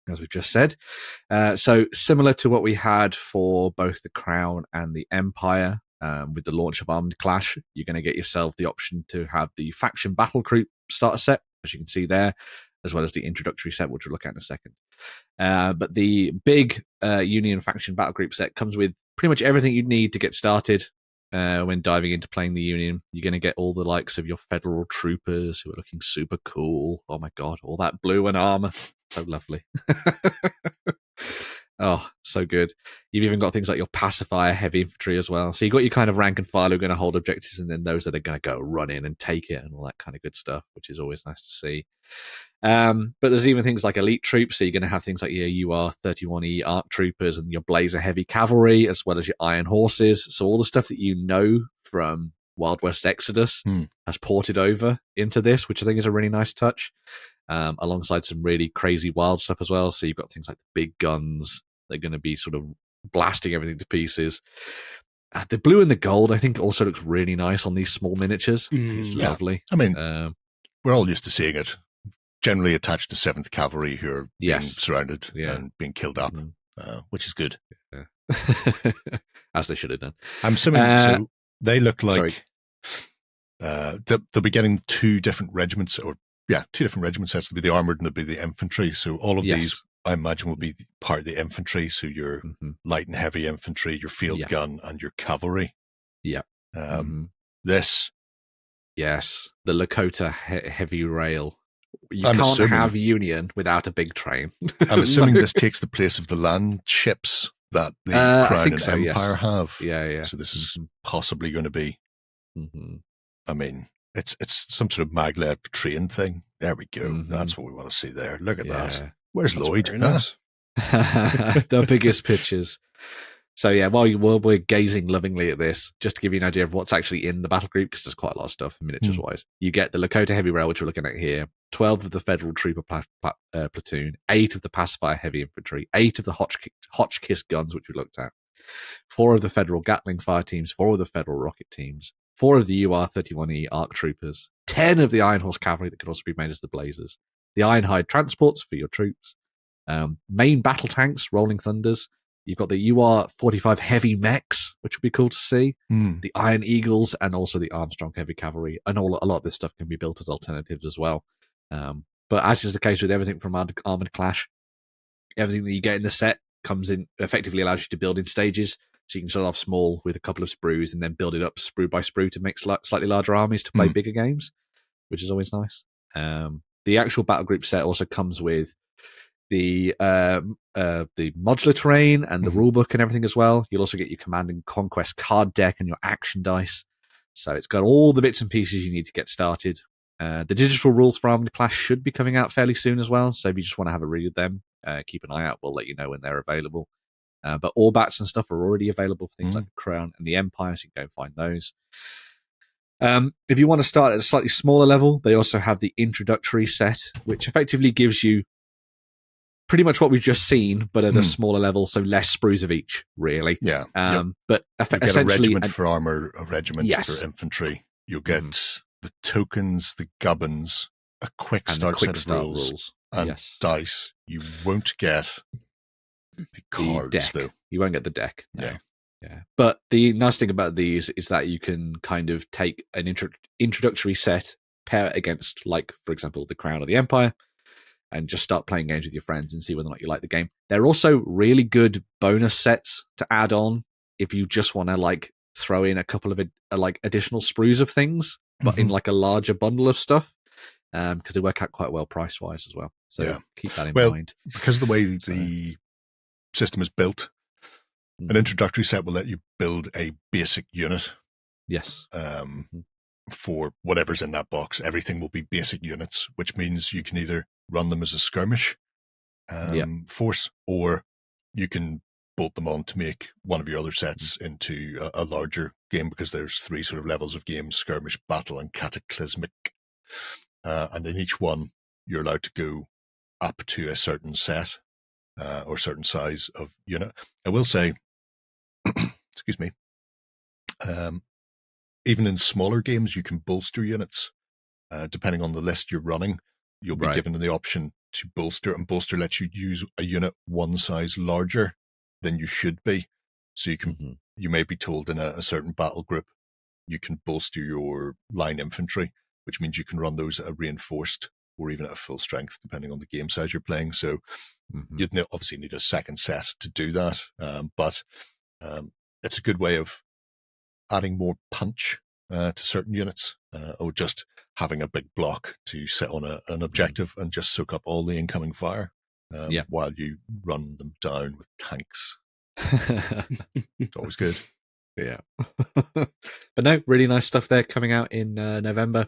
as we've just said. So, similar to what we had for both the Crown and the Empire, with the launch of Armored Clash, you're going to get yourself the option to have the Faction Battle Group starter set, as you can see there, as well as the introductory set, which we'll look at in a second. But the big Union Faction Battle Group set comes with pretty much everything you need to get started when diving into playing the Union. You're going to get all the likes of your Federal Troopers, who are looking super cool. Oh my god, all that blue and armor. So lovely. Oh, so good. You've even got things like your Pacifier Heavy Infantry as well. So you've got your kind of rank and file who are going to hold objectives, and then those that are going to go run in and take it and all that kind of good stuff, which is always nice to see. But there's even things like elite troops. So you're going to have things like your UR31E ARC troopers and your Blazer Heavy Cavalry, as well as your Iron Horses. So all the stuff that you know from Wild West Exodus has ported over into this, which I think is a really nice touch. Alongside some really crazy wild stuff as well. So you've got things like the big guns. They're going to be sort of blasting everything to pieces. The blue and the gold, I think, also looks really nice on these small miniatures. It's lovely. I mean, we're all used to seeing it. Generally attached to 7th Cavalry, who are being surrounded and being killed up, which is good. Yeah. As they should have done. I'm assuming so they look like they'll be getting 2 different regiments, or 2 different regiment sets. There'll be the armored and there'll be the infantry. So all of these, I imagine, will be part of the infantry. So your light and heavy infantry, your field gun, and your cavalry. Yeah. This. Yes. The Lakota heavy rail. You can't have Union without a big train. I'm assuming this takes the place of the land ships that the Crown and Empire have. Yeah. So this is possibly going to be, I mean, it's some sort of maglev train thing. There we go. That's what we want to see there. Look at that. Where's Lloyd? Nice. The biggest pictures. So yeah, while we're gazing lovingly at this, just to give you an idea of what's actually in the battle group, because there's quite a lot of stuff miniatures wise. You get the Lakota Heavy Rail, which we're looking at here, 12 of the Federal Trooper platoon, 8 of the Pacifier Heavy Infantry, 8 of the Hotchkiss guns, which we looked at, 4 of the Federal Gatling fire teams, 4 of the Federal rocket teams, 4 of the UR31E ARC troopers, 10 of the Iron Horse cavalry that could also be made as the Blazers, the Ironhide transports for your troops, main battle tanks, Rolling Thunders. You've got the UR45 heavy mechs, which would be cool to see, the Iron Eagles, and also the Armstrong heavy cavalry. And a lot of this stuff can be built as alternatives as well. But as is the case with everything from Armored Clash, everything that you get in the set comes in, effectively allows you to build in stages. So you can start off small with a couple of sprues and then build it up sprue by sprue to make slightly larger armies to play bigger games, which is always nice. The actual battle group set also comes with the modular terrain and the rulebook and everything as well. You'll also get your Command and Conquest card deck and your action dice. So it's got all the bits and pieces you need to get started. The digital rules for Armored Clash should be coming out fairly soon as well. So if you just want to have a read of them, keep an eye out. We'll let you know when they're available. But Orbats and stuff are already available for things like the Crown and the Empire, so you can go and find those. If you want to start at a slightly smaller level, they also have the introductory set, which effectively gives you pretty much what we've just seen, but at a smaller level, so less sprues of each, really. Yeah. But essentially, a regiment for armor, a regiment for infantry. You'll get the tokens, the gubbins, a quick start set of rules, and dice. You won't get the cards, though. You won't get the deck. No. Yeah. But the nice thing about these is that you can kind of take an introductory set, pair it against, like, for example, the Crown or the Empire, and just start playing games with your friends and see whether or not you like the game. They're also really good bonus sets to add on if you just want to like throw in a couple of like additional sprues of things, but in like a larger bundle of stuff, because they work out quite well price wise as well. So keep that in mind. Because of the way the system is built, an introductory set will let you build a basic unit. Yes. For whatever's in that box, everything will be basic units, which means you can either run them as a skirmish force, or you can bolt them on to make one of your other sets into a larger game, because there's 3 sort of levels of games: skirmish, battle, and cataclysmic. And in each one, you're allowed to go up to a certain set or certain size of unit. I will say, excuse me, even in smaller games, you can bolster units. Depending on the list you're running, you'll be given the option to bolster, and bolster lets you use a unit one size larger than you should be. So you can, you may be told in a certain battle group, you can bolster your line infantry, which means you can run those at a reinforced or even at a full strength, depending on the game size you're playing. So you'd obviously need a second set to do that. But it's a good way of adding more punch to certain units, or just having a big block to sit on an objective and just soak up all the incoming fire while you run them down with tanks. It's always good. Yeah. But no, really nice stuff there coming out in November.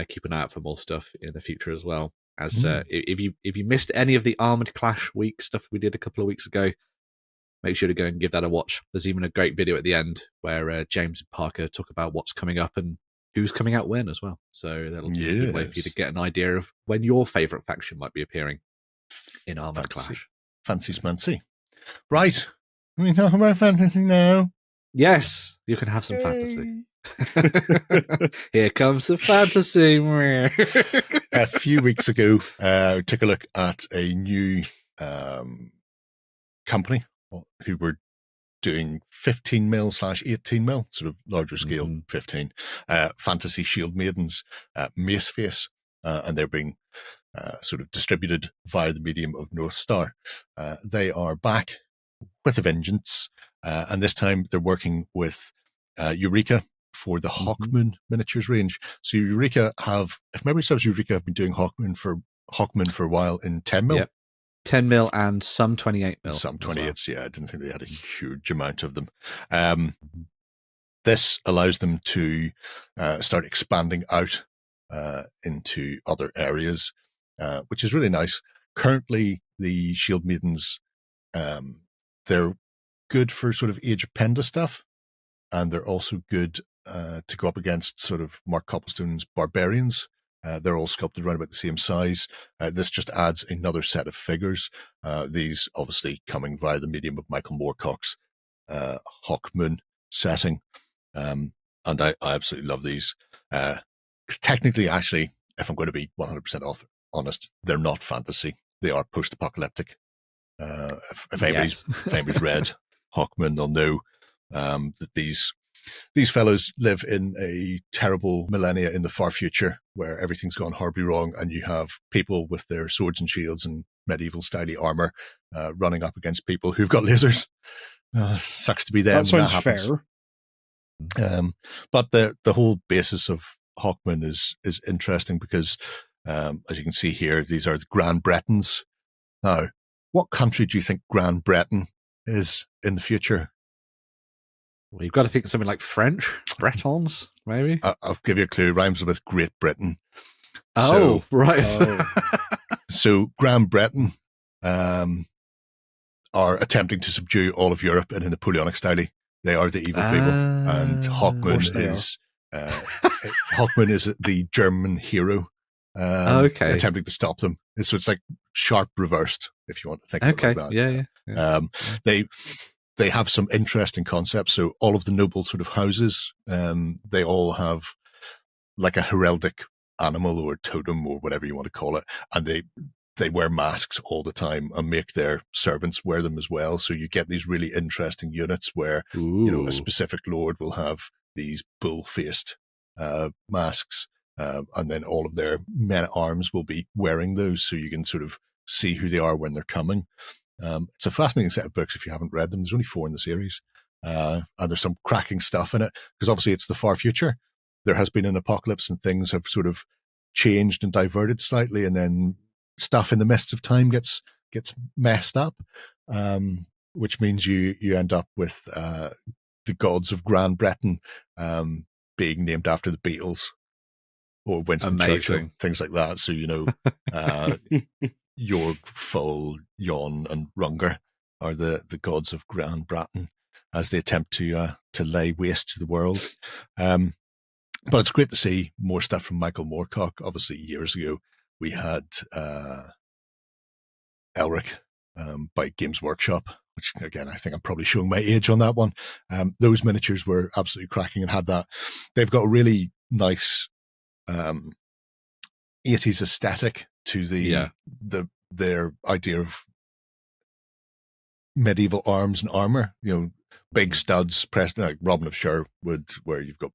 Keep an eye out for more stuff in the future as well. As if you missed any of the Armored Clash week stuff we did a couple of weeks ago, make sure to go and give that a watch. There's even a great video at the end where James and Parker talk about what's coming up and who's coming out when as well. So that'll be a good way for you to get an idea of when your favourite faction might be appearing in Armored Clash. Fancy smancy. Right. We talk about fantasy now. Yes, you can have some fantasy. Here comes the fantasy. A few weeks ago, we took a look at a new company who were doing 15 mil / 18 mil, sort of larger scale, 15 fantasy shield maidens, Mace face, and they're being sort of distributed via the medium of North Star. They are back with a vengeance, and this time they're working with Eureka for the Hawkmoon miniatures range. So Eureka have, if memory serves, Eureka have been doing Hawkmoon for a while in 10 mil. Yep. 10 mil and some 28 mil. Some 28s, yeah. I didn't think they had a huge amount of them. This allows them to start expanding out into other areas, which is really nice. Currently, the Shield Maidens, they're good for sort of Age of Penda stuff, and they're also good to go up against sort of Mark Copplestone's Barbarians. They're all sculpted around about the same size. This just adds another set of figures. These obviously coming via the medium of Michael Moorcock's Hawkmoon setting. And I absolutely love these. Because technically, actually, if I'm going to be 100% honest, they're not fantasy. They are post-apocalyptic. If anybody's read Hawkmoon, they'll know that these fellows live in a terrible millennia in the far future where everything's gone horribly wrong, and you have people with their swords and shields and medieval styly armor running up against people who've got lasers. Sucks to be them. That sounds fair. But the whole basis of Hawkmoon is interesting because, as you can see here, these are the Grand Bretons. Now, what country do you think Grand Breton is in the future? Well, you've got to think of something like French, Bretons, maybe. I'll give you a clue. It rhymes with Great Britain. Oh, right. So Grand Breton are attempting to subdue all of Europe in a Napoleonic style. They are the evil people, and Hawkmoon is Hawkmoon is the German hero attempting to stop them. So it's like sharp reversed, if you want to think of it like that. Yeah. They have some interesting concepts. So all of the noble sort of houses, they all have like a heraldic animal or totem or whatever you want to call it, and they wear masks all the time and make their servants wear them as well. So you get these really interesting units where a specific lord will have these bull-faced masks, and then all of their men-at-arms will be wearing those, so you can sort of see who they are when they're coming. It's a fascinating set of books if you haven't read them. There's only 4 in the series, and there's some cracking stuff in it because obviously it's the far future. There has been an apocalypse and things have sort of changed and diverted slightly, and then stuff in the mists of time gets messed up, which means you end up with the gods of Grand Breton being named after the Beatles or Winston Churchill, things like that. So York, Full, Yon, and Runger are the gods of Gran Bratton as they attempt to lay waste to the world. But it's great to see more stuff from Michael Moorcock. Obviously, years ago, we had Elric by Games Workshop, which, again, I think I'm probably showing my age on that one. Those miniatures were absolutely cracking and had that. They've got a really nice 80s aesthetic to their idea of medieval arms and armor, big studs pressed like Robin of Sherwood, where you've got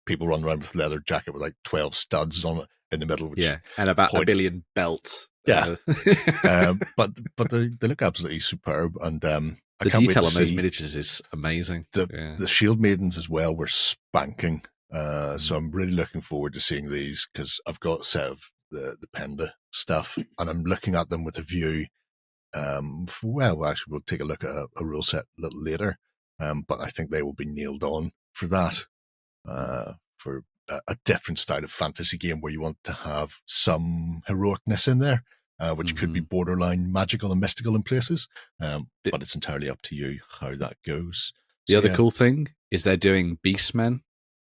people running around with leather jacket with like 12 studs on it in the middle, which and about a billion belts. But they look absolutely superb, and the detail on those miniatures is amazing. The Shield Maidens as well were spanking. So I'm really looking forward to seeing these, because I've got a set of the Penda stuff, and I'm looking at them with a view. Actually, we'll take a look at a rule set a little later, but I think they will be nailed on for that, for a different style of fantasy game where you want to have some heroicness in there, which could be borderline magical and mystical in places, but it's entirely up to you how that goes. The other cool thing is they're doing Beastmen,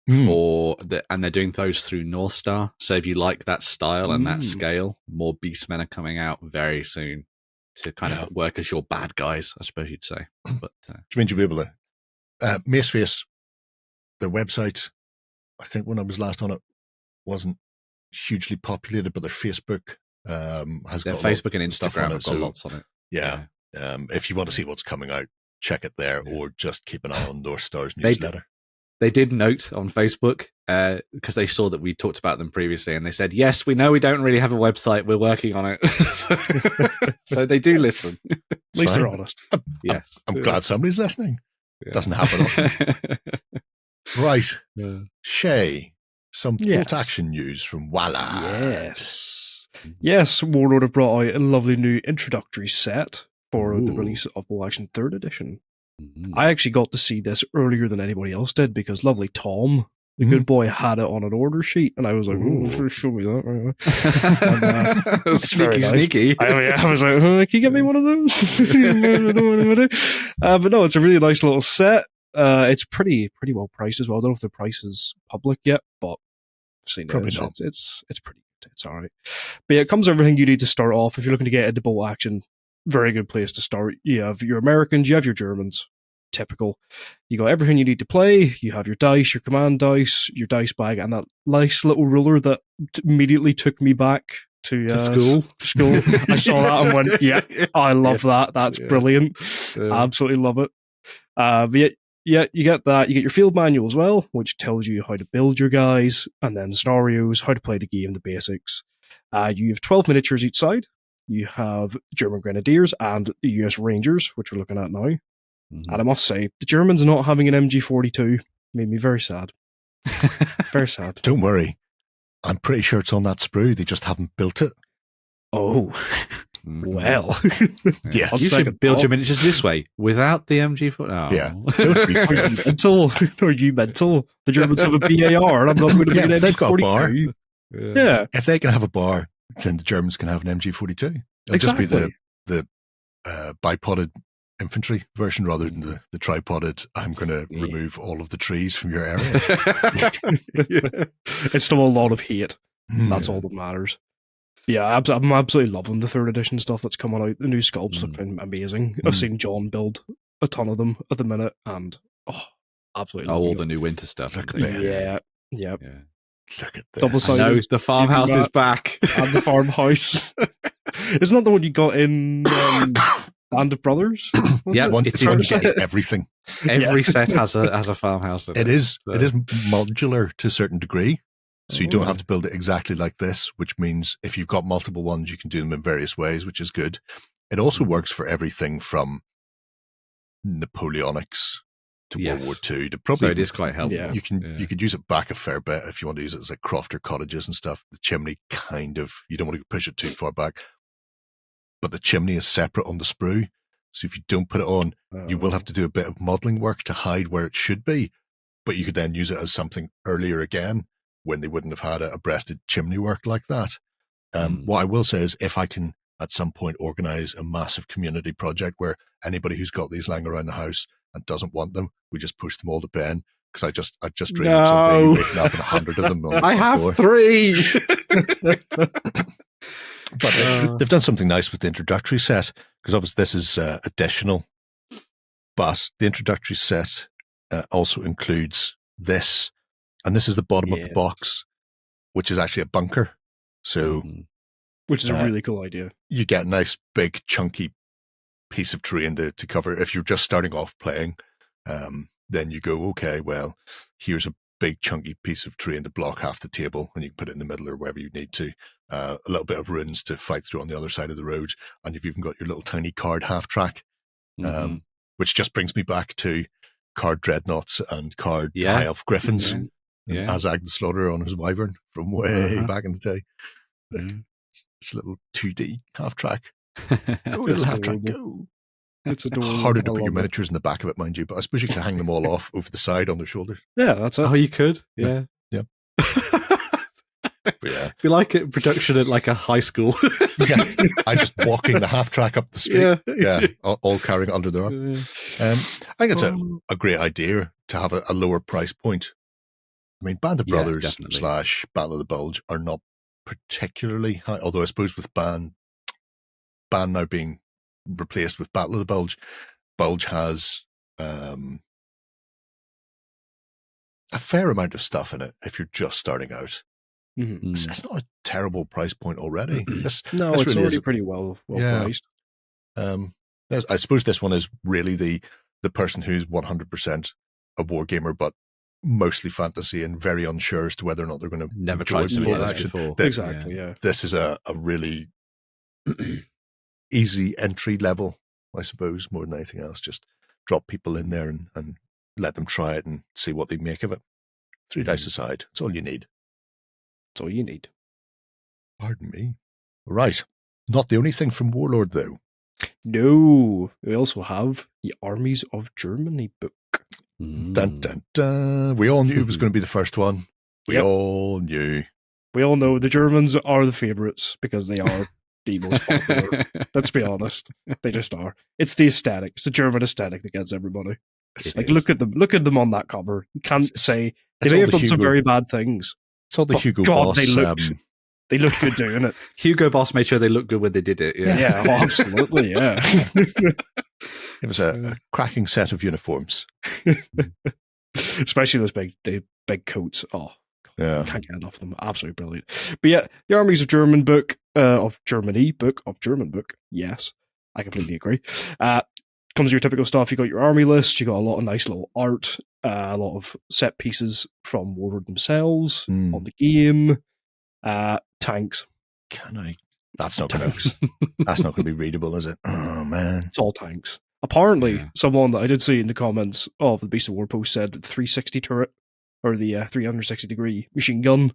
and they're doing those through North Star. So if you like that style and that scale, more Beastmen are coming out very soon to kind of work as your bad guys, I suppose you'd say. But which means you'll be able to Maceface, their website, I think when I was last on it, wasn't hugely populated, but their Facebook has their got Facebook and Instagram have got lots on it. Yeah. If you want to see what's coming out, check it there, or just keep an eye on North Star's newsletter. They did note on Facebook, because they saw that we talked about them previously, and they said, yes, we know we don't really have a website. We're working on it. So they do listen. At least they're honest. Yes. I'm glad somebody's listening. Yeah. Doesn't happen often. Right. Shay, some bolt action news from Walla. Yes, Warlord have brought out a lovely new introductory set for the release of Bolt Action 3rd edition. I actually got to see this earlier than anybody else did, because lovely Tom, the good boy, had it on an order sheet, and I was like, show me that. And, sneaky. I was like, can you get me one of those? But no, it's a really nice little set. It's pretty well priced as well. I don't know if the price is public yet, but I've seen Probably it. not. It's pretty good. It's all right. But yeah, it comes with everything you need to start off. If you're looking to get into Bolt Action, very good place to start. You have your Americans, you have your Germans, typical. You got everything you need to play. You have your dice, your command dice, your dice bag, and that nice little ruler that immediately took me back to school. I saw that and went, I love that. That's brilliant. Absolutely love it. But you get that. You get your field manual as well, which tells you how to build your guys, and then scenarios, how to play the game, the basics. You have 12 miniatures each side. You have German Grenadiers and the US Rangers, which we're looking at now. And I must say, the Germans not having an MG42 made me very sad. Very sad. Don't worry. I'm pretty sure it's on that sprue. They just haven't built it. Oh. Well. Yeah. You should build your miniatures this way, without the MG42. Oh. Yeah. Don't be mental. Are you mental? The Germans have a BAR, and I'm not going to be an MG42. They've got a bar. Yeah. If they can have a bar, then the Germans can have an MG42. It'll just be the bipoded infantry version rather than the tripoded. I'm going to remove all of the trees from your area. It's still a lot of hate. That's all that matters. Yeah, I'm absolutely loving the 3rd edition stuff that's coming out. The new sculpts have been amazing. I've seen John build a ton of them at the minute, and absolutely all the new winter stuff. Look at that. Yeah. Look at this. Double-sided. I know, the farmhouse is back. And the farmhouse. Isn't that the one you got in Band of Brothers? Yeah, it's one getting everything. Every set has a farmhouse. It is modular to a certain degree, so you don't have to build it exactly like this, which means if you've got multiple ones, you can do them in various ways, which is good. It also works for everything from Napoleonics to World War II. So it is quite helpful. You could use it back a fair bit if you want to use it as like crofter cottages and stuff. The chimney you don't want to push it too far back, but the chimney is separate on the sprue. So if you don't put it on, you will have to do a bit of modeling work to hide where it should be, but you could then use it as something earlier again when they wouldn't have had a breasted chimney work like that. What I will say is if I can at some point organize a massive community project where anybody who's got these lying around the house and doesn't want them, we just push them all to Ben. Because I just dreamed of somebody waking up and 100 of them. On the I have door. 3. But they've done something nice with the introductory set, because obviously this is additional. But the introductory set also includes this, and this is the bottom of the box, which is actually a bunker. So, which is a really cool idea. You get a nice big chunky piece of terrain to cover. If you're just starting off playing, then you go, okay, well, here's a big chunky piece of terrain to block half the table, and you can put it in the middle or wherever you need to. A little bit of ruins to fight through on the other side of the road, and you've even got your little tiny card half track, which just brings me back to card dreadnoughts and card high elf griffins, and Azag the Slaughterer on his wyvern from way back in the day. It's a little 2D half track. Go little half track, go. It's adorable. Harder to put your miniatures in the back of it, mind you, but I suppose you can hang them all off over the side on their shoulders. Yeah, that's it. Oh, you could? Yeah. Yeah. Be like a production at like a high school. I just walking the half track up the street. All carrying it under their arm. I think it's a great idea to have a lower price point. I mean, Band of Brothers / Battle of the Bulge are not particularly high, although I suppose with Band now being replaced with Battle of the Bulge has a fair amount of stuff in it if you're just starting out. It's not a terrible price point already. It's really already pretty well priced. I suppose this one is really the person who's 100% a wargamer, but mostly fantasy and very unsure as to whether or not they're going to never tried something like that before. Exactly. Yeah. This is a really easy entry level, I suppose, more than anything else. Just drop people in there and let them try it and see what they make of it. 3 dice aside. That's all you need. That's all you need. Pardon me. Right. Not the only thing from Warlord, though. No. We also have the Armies of Germany book. Dun, dun, dun. We all knew it was going to be the first one. We all knew. We all know the Germans are the favourites because they are the most popular. Let's be honest. They just are. It's the aesthetic. It's the German aesthetic that gets everybody. Look at them on that cover. You can't say they may have done some very bad things. It's all the Hugo Boss. They looked good doing it. Hugo Boss made sure they looked good when they did it. Yeah, absolutely. Yeah. It was a cracking set of uniforms, especially those big coats. Oh, God, yeah, can't get enough of them. Absolutely brilliant. But yeah, the Armies of German book of Germany book of German book. Yes, I completely agree. Comes with your typical stuff. You got your army list. You got a lot of nice little art. A lot of set pieces from Warlord themselves on the game. Tanks. That's not going to be readable, is it? Oh man, it's all tanks. Apparently, someone that I did see in the comments of the Beast of War post said that the 360 turret or the 360-degree machine gun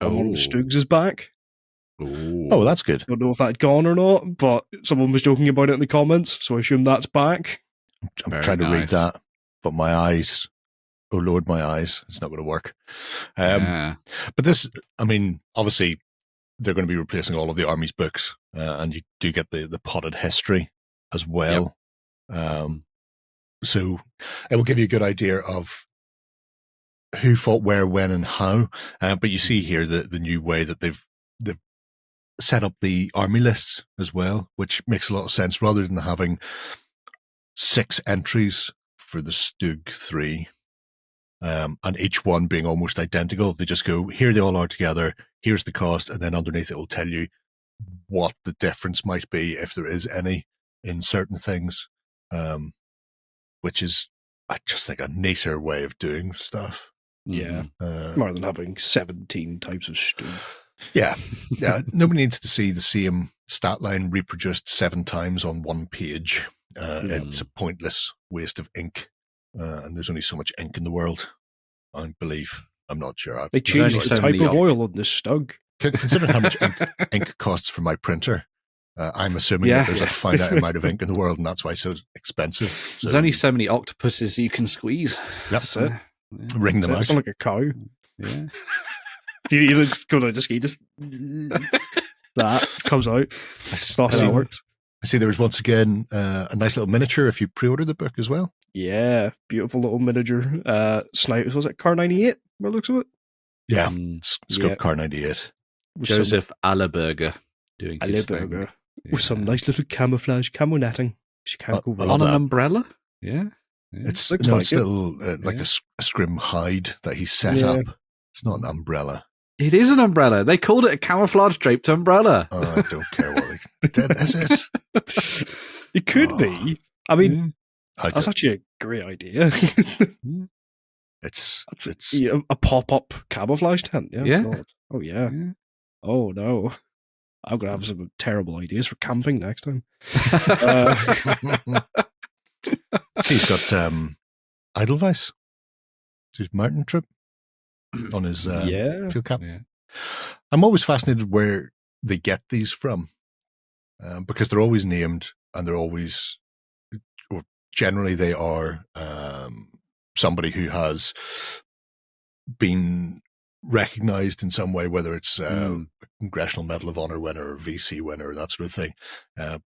on one of the Stugs is back. Oh, that's good. Don't know if that had gone or not, but someone was joking about it in the comments, so I assume that's back. I'm trying to read that, but my eyes, oh Lord, my eyes, it's not going to work. But this, I mean, obviously, they're going to be replacing all of the armies books, and you do get the potted history as well. So it will give you a good idea of who fought where, when, and how. But you see here the new way that they've set up the army lists as well, which makes a lot of sense. Rather than having 6 entries for the Stug 3, and each one being almost identical, they just go, here they all are together, here's the cost, and then underneath it will tell you what the difference might be, if there is any, in certain things, which is, I just think, a neater way of doing stuff. Yeah, more than having 17 types of Stug. Yeah. Nobody needs to see the same stat line reproduced 7 times on one page. It's a pointless waste of ink, and there's only so much ink in the world, I believe. I'm not sure. They changed the type of oil on this Stug. Considering how much ink costs for my printer, I'm assuming that there's a finite amount of ink in the world, and that's why it's so expensive. So, there's only so many octopuses you can squeeze. Yep. That's it. Ring them out. It's not like a cow. Yeah. You just go to just that comes out. That's not how that works. I see there was once again a nice little miniature if you pre-order the book as well. Yeah, beautiful little miniature. Snipe, was it Car 98? By the looks of it. Yeah, Scope Car 98. Joseph Allerberger doing his Allerberger with some nice little camouflage camo netting. She can't go wrong. On an umbrella. Yeah. It's a nice little like a scrim hide that he set up. It's not an umbrella. It is an umbrella. They called it a camouflage draped umbrella. Oh, I don't care what they did. Is it? It could be. I mean, that's actually a great idea. It's a pop-up camouflage tent. Yeah. God. Oh yeah. Oh no. I'm gonna have some terrible ideas for camping next time. See, he's got Edelweiss. It's his mountain trip on his field cap. Yeah. I'm always fascinated where they get these from, because they're always named and they're always, or generally they are somebody who has been recognized in some way, whether it's a Congressional Medal of Honor winner or VC winner, that sort of thing.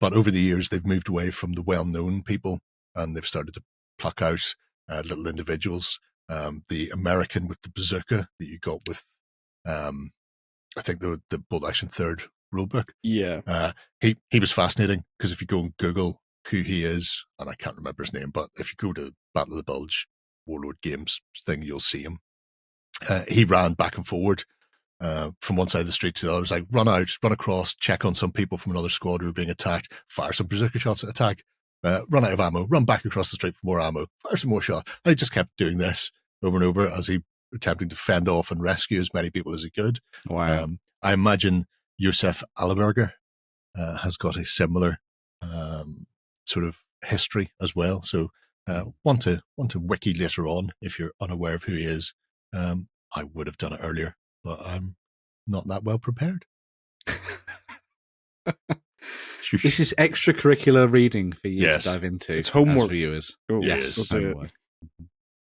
But over the years, they've moved away from the well-known people and they've started to pluck out little individuals. The American with the bazooka that you got with, I think the Bolt Action 3rd rulebook. Yeah. He was fascinating because if you go and Google who he is, and I can't remember his name, but if you go to Battle of the Bulge Warlord Games thing, you'll see him. He ran back and forward from one side of the street to the other. It was like, run out, run across, check on some people from another squad who were being attacked, fire some bazooka shots at attack, run out of ammo, run back across the street for more ammo, fire some more shots. And he just kept doing this over and over as he attempting to fend off and rescue as many people as he could. Wow. I imagine Josef Allerberger has got a similar sort of history as well. So want to wiki later on if you're unaware of who he is. I would have done it earlier, but I'm not that well prepared. This is extracurricular reading for you to dive into. It's homework, viewers. Oh, yes, homework.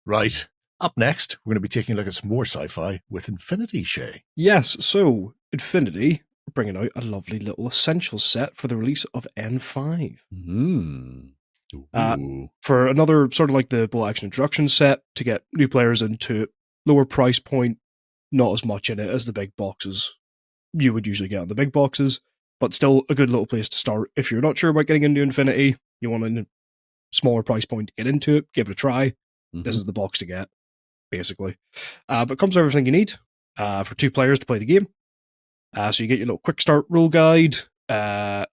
Right. Up next, we're going to be taking a look at some more sci-fi with Infinity, Shay. Yes, so Infinity are bringing out a lovely little essentials set for the release of N5. For another sort of like the Bolt Action Introduction set to get new players into it. Lower price point, not as much in it as the big boxes you would usually get on the big boxes, but still a good little place to start. If you're not sure about getting into Infinity, you want a smaller price point to get into it, give it a try. This is the box to get, basically. But it comes with everything you need for 2 players to play the game. So you get your little quick start rule guide that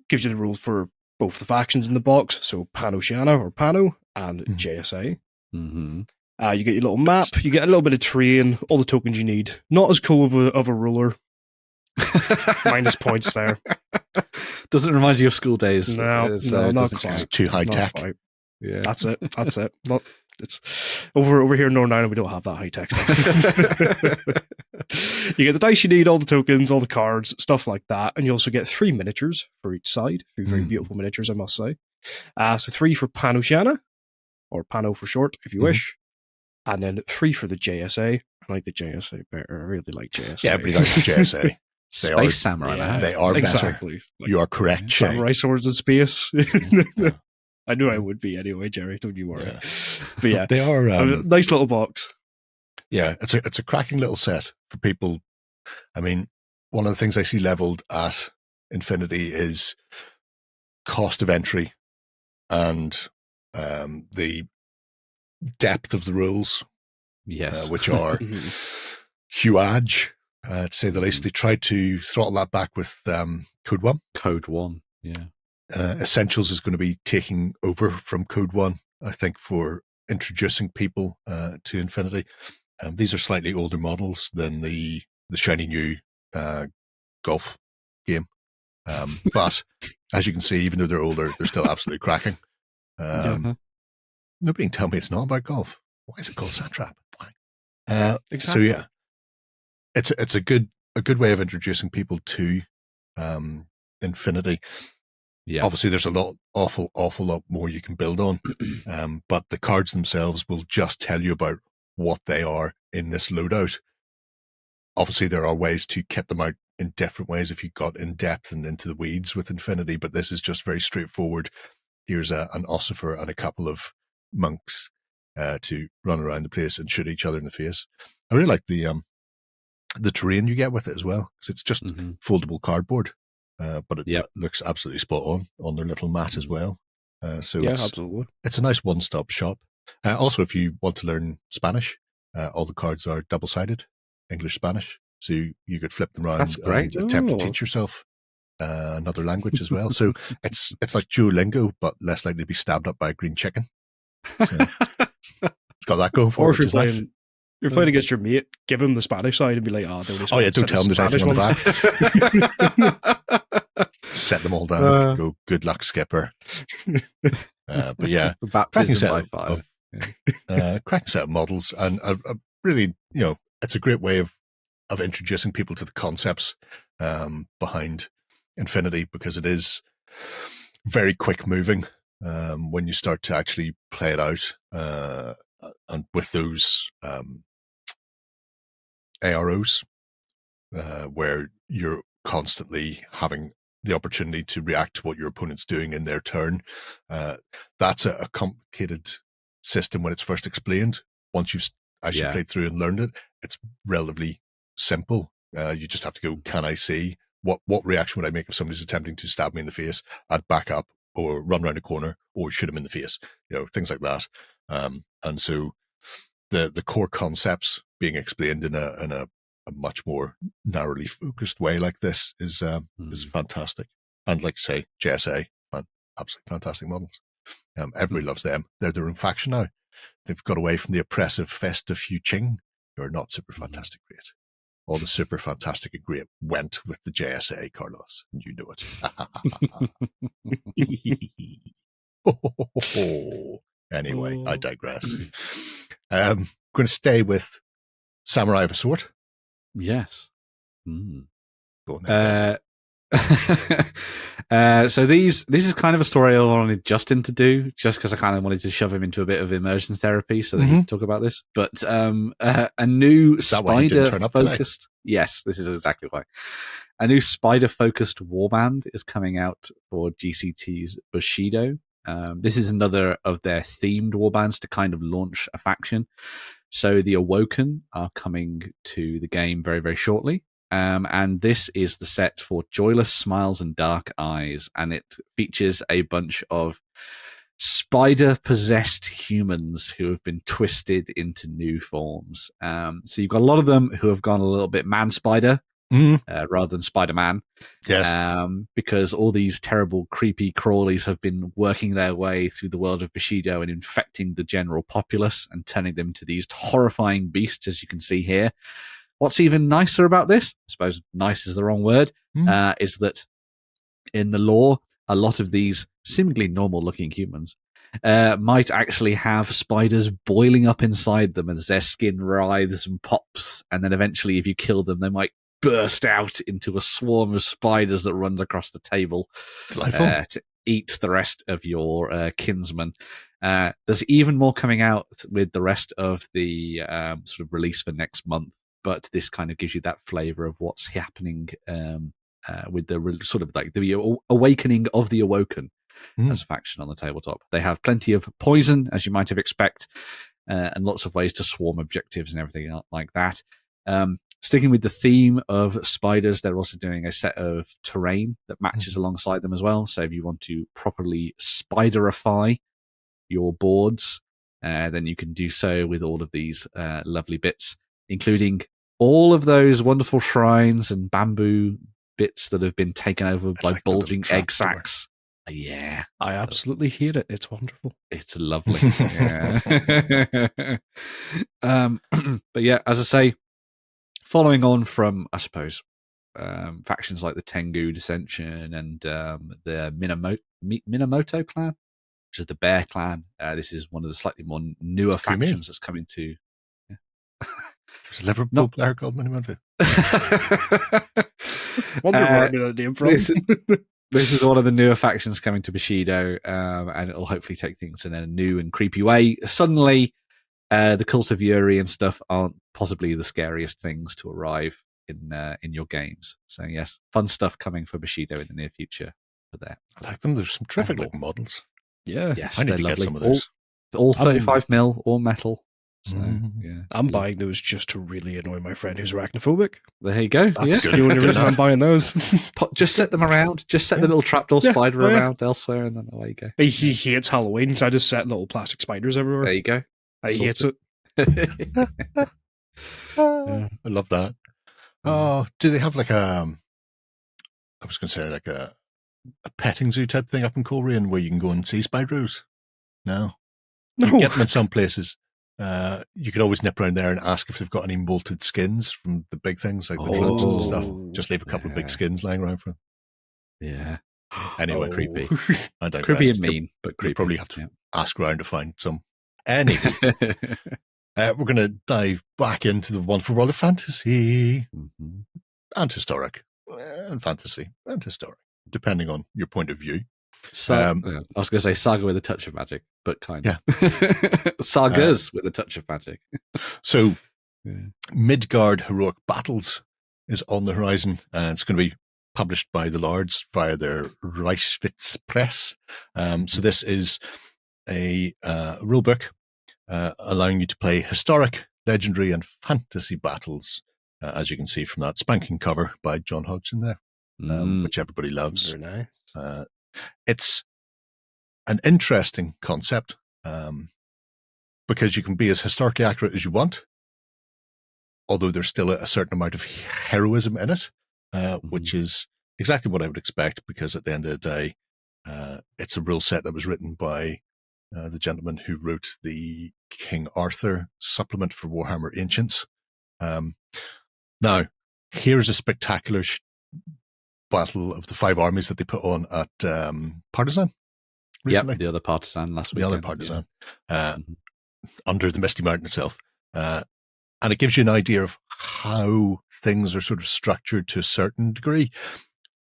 gives you the rules for both the factions in the box, so Pan-Oceania or Pano and JSA. You get your little map, you get a little bit of terrain, all the tokens you need. Not as cool of a ruler. Minus points there. Doesn't remind you of school days. No, not quite. It's too high tech. Quite. Yeah, that's it. It's over here in Northern Ireland. We don't have that high tech stuff. You get the dice you need, all the tokens, all the cards, stuff like that, and you also get 3 miniatures for each side. 3 very beautiful miniatures, I must say. So 3 for Pan-Oceania, or Pano for short, if you wish. And then 3 for the JSA. I like the JSA better. I really like JSA. Yeah, everybody likes the JSA. Space Samurai. They are exactly. better. Like, you are correct, Shay. Samurai swords in space. I knew I would be anyway, Jerry. Don't you worry. But yeah, they are nice little box. Yeah, it's a cracking little set for people. I mean, one of the things I see leveled at Infinity is cost of entry and the depth of the rules, which are huge, to say the least. They tried to throttle that back with Code 1. Code 1, yeah. Essentials is going to be taking over from Code 1, I think, for introducing people to Infinity. These are slightly older models than the shiny new golf game. But as you can see, even though they're older, they're still absolutely cracking. Nobody can tell me it's not about golf. Why is it called Satrap? Why? Exactly. So yeah, it's a good way of introducing people to Infinity. Yeah. Obviously, there's awful lot more you can build on, but the cards themselves will just tell you about what they are in this loadout. Obviously, there are ways to kit them out in different ways if you got in depth and into the weeds with Infinity, but this is just very straightforward. Here's an ossifer and a couple of monks to run around the place and shoot each other in the face. I really like the terrain you get with it as well, because it's just foldable cardboard, but it looks absolutely spot on their little mat as well. Absolutely. It's a nice one-stop shop. Also, if you want to learn Spanish, all the cards are double-sided, English-Spanish, so you could flip them around and attempt to teach yourself another language as well. So it's like Duolingo, but less likely to be stabbed up by a green chicken. So it's got that going for it, which is nice. You're playing against your mate, give him the Spanish side and be like, don't tell him there's anything on the back. Set them all down. Go, good luck, skipper. But yeah, cracking set of models, and really, it's a great way of introducing people to the concepts behind Infinity, because it is very quick moving when you start to actually play it out, and with those AROs, where you're constantly having the opportunity to react to what your opponent's doing in their turn. That's a complicated system when it's first explained. Once you've actually played through and learned it, it's relatively simple. You just have to go, can I see what reaction would I make if somebody's attempting to stab me in the face? I'd back up or run around a corner or shoot him in the face, things like that. And so the core concepts being explained in a much more narrowly focused way like this is fantastic. And like you say, JSA, absolutely fantastic models. Everybody loves them. They're their own faction now. They've got away from the oppressive festive Hu Qing, who are not super fantastic great. All the super fantastic and great went with the JSA, Carlos, and you know it. Anyway, I digress. I'm going to stay with Samurai of a Sword. Yes. Go on then. So this is kind of a story I wanted Justin to do, just because I kind of wanted to shove him into a bit of immersion therapy so that he can talk about this. But a new spider-focused... Yes, this is exactly why. A new spider-focused warband is coming out for GCT's Bushido. This is another of their themed warbands to kind of launch a faction. So the Awoken are coming to the game very, very shortly. And this is the set for Joyless Smiles and Dark Eyes. And it features a bunch of spider-possessed humans who have been twisted into new forms. So you've got a lot of them who have gone a little bit man-spider. Rather than Spider-Man. Yes. Because all these terrible, creepy crawlies have been working their way through the world of Bushido and infecting the general populace and turning them to these horrifying beasts, as you can see here. What's even nicer about this, I suppose nice is the wrong word, is that in the lore, a lot of these seemingly normal-looking humans might actually have spiders boiling up inside them as their skin writhes and pops, and then eventually, if you kill them, they might burst out into a swarm of spiders that runs across the table to eat the rest of your kinsmen. There's even more coming out with the rest of the sort of release for next month, but this kind of gives you that flavor of what's happening with the sort of like the awakening of the Awoken as a faction on the tabletop. They have plenty of poison, as you might have expect, and lots of ways to swarm objectives and everything like that. Sticking with the theme of spiders, they're also doing a set of terrain that matches alongside them as well. So if you want to properly spiderify your boards, then you can do so with all of these lovely bits, including all of those wonderful shrines and bamboo bits that have been taken over by bulging egg sacs. Yeah. I absolutely hear it. It's wonderful. It's lovely. But yeah, as I say, following on from, I suppose, factions like the Tengu Dissension and the Minamoto clan, which is the Bear clan. This is one of the slightly more newer factions that's coming to... Yeah. There's a Liverpool player called Minamoto. Wonder where I got that name from. This is one of the newer factions coming to Bushido, and it'll hopefully take things in a new and creepy way. Suddenly, the Cult of Yuri and stuff aren't possibly the scariest things to arrive in your games. So yes, fun stuff coming for Bushido in the near future for there. I like them. There's some terrific looking models. Yeah. Yes, I need they're to lovely. get some of those. All 35 mil, all metal. So yeah, I'm buying those just to really annoy my friend who's arachnophobic. there you go. That's Yeah. the only reason I'm buying those. Just set them around. Just set the little trapdoor spider around elsewhere, and then away you go. He hates Halloween, so I just set little plastic spiders everywhere. There you go. He hates it. I love that. Oh, do they have like I was going to say like a petting zoo type thing up in Coleraine where you can go and see spiders? No. You No. get them in some places. You could always nip around there and ask if they've got any molted skins from the big things like the trunks and stuff. Just leave a couple of big skins lying around for them. Yeah. Anyway, creepy. I digress. Creepy and mean, but creepy. You probably have to ask around to find some. Anyway, we're going to dive back into the wonderful world of fantasy and historic, and fantasy and historic, depending on your point of view. So, I was going to say saga with a touch of magic, but kind of. Sagas with a touch of magic. So, Midgard Heroic Battles is on the horizon, and it's going to be published by the Lords via their Reichswitz Press. So this is a rulebook allowing you to play historic, legendary, and fantasy battles, as you can see from that spanking cover by John Hodgson there, which everybody loves. Very nice. It's an interesting concept because you can be as historically accurate as you want, although there's still a certain amount of heroism in it, which is exactly what I would expect, because at the end of the day, it's a rule set that was written by the gentleman who wrote the King Arthur supplement for Warhammer Ancients. Now, here's a spectacular battle of the 5 armies that they put on at Partisan recently. Yep, the other Partisan last week. The other Partisan, under the Misty Mountain itself. And it gives you an idea of how things are sort of structured to a certain degree.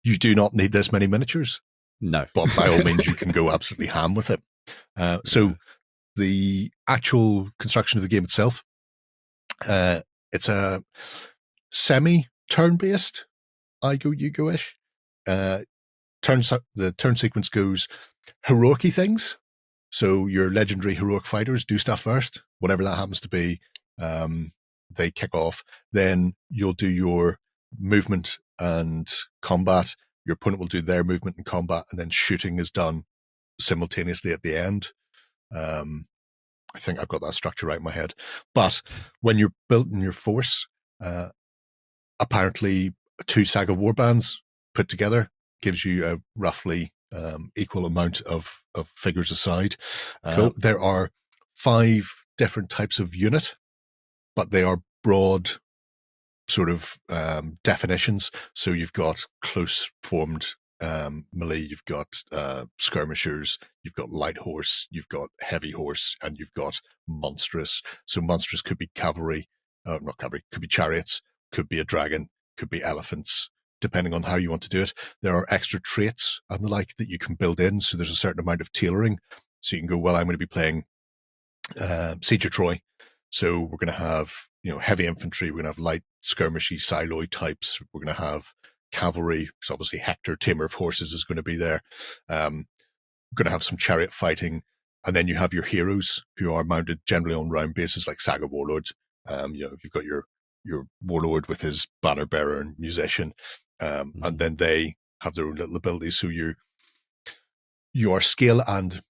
You do not need this many miniatures. No. But by all means, you can go absolutely ham with it. So the actual construction of the game itself, it's a semi-turn-based, I go, you go-ish. The turn sequence goes heroic-y things. So your legendary heroic fighters do stuff first, whatever that happens to be. They kick off. Then you'll do your movement and combat. Your opponent will do their movement and combat, and then shooting is done simultaneously at the end. I think I've got that structure right in my head. But when you're building your force, apparently 2 Saga warbands put together gives you a roughly equal amount of figures aside. Cool. There are 5 different types of unit, but they are broad sort of definitions. So you've got close formed melee, you've got skirmishers, you've got light horse, you've got heavy horse, and you've got monstrous. So monstrous could be cavalry, not cavalry, could be chariots, could be a dragon, could be elephants, depending on how you want to do it. There are extra traits and the like that you can build in. So there's a certain amount of tailoring. So you can go, well, I'm going to be playing Siege of Troy. So we're going to have, heavy infantry. We're going to have light skirmishy siloid types. We're going to have cavalry, because obviously Hector, tamer of horses, is going to be there. We're going to have some chariot fighting. And then you have your heroes who are mounted generally on round bases like Saga Warlord. You've got your warlord with his banner bearer and musician. And then they have their own little abilities. So you are scale and,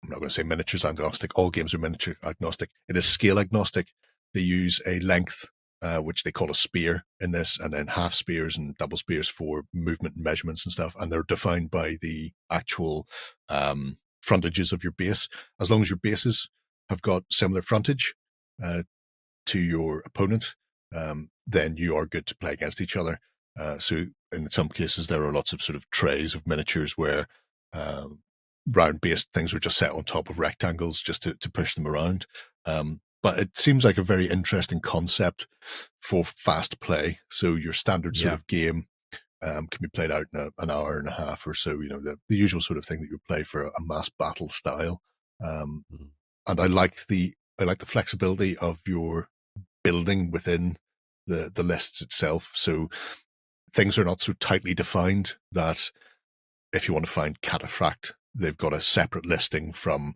I'm not going to say miniatures agnostic. All games are miniature agnostic. It is scale agnostic. They use a length, which they call a spear in this, and then half spears and double spears for movement and measurements and stuff. And they're defined by the actual frontages of your base. As long as your bases have got similar frontage to your opponent, then you are good to play against each other. So in some cases, there are lots of sort of trays of miniatures where round-based things are just set on top of rectangles just to push them around. But it seems like a very interesting concept for fast play. So your standard sort of game can be played out in an hour and a half or so, the usual sort of thing that you would play for a mass battle style. And I like the flexibility of your building within the lists itself. So things are not so tightly defined that if you want to find Cataphract, they've got a separate listing from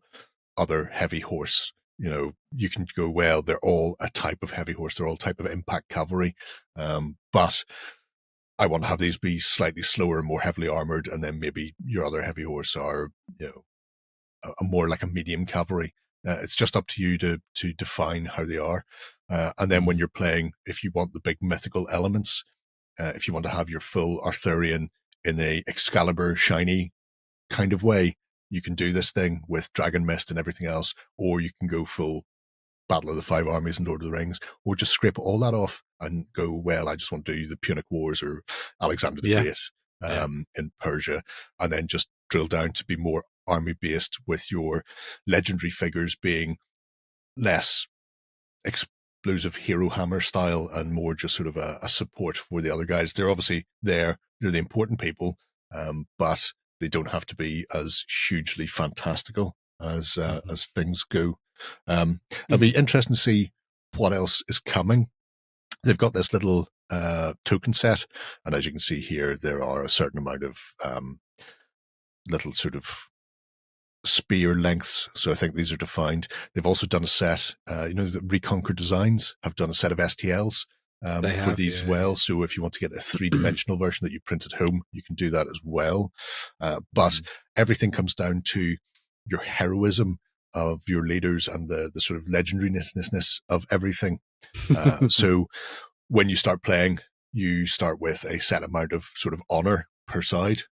other heavy horse. You know, you can go, well, they're all a type of heavy horse, they're all type of impact cavalry, but I want to have these be slightly slower and more heavily armored, and then maybe your other heavy horse are, you know, a more like a medium cavalry. It's just up to you to define how they are. And then when you're playing, if you want the big mythical elements, if you want to have your full Arthurian in a Excalibur shiny kind of way, you can do this thing with Dragon Mist and everything else, or you can go full Battle of the Five Armies and Lord of the Rings, or just scrape all that off and go, well, I just want to do the Punic Wars or Alexander the Great in Persia, and then just drill down to be more army-based with your legendary figures being less explosive hero hammer style and more just sort of a support for the other guys. They're obviously there. They're the important people, but they don't have to be as hugely fantastical as things go. It'll be interesting to see what else is coming. They've got this little token set, and as you can see here, there are a certain amount of little sort of spear lengths. So I think these are defined. They've also done a set, the Reconquer Designs have done a set of STLs for these as well. So if you want to get a 3-dimensional version that you print at home, you can do that as well. But everything comes down to your heroism of your leaders and the sort of legendariness of everything. So when you start playing, you start with a set amount of sort of honor per side.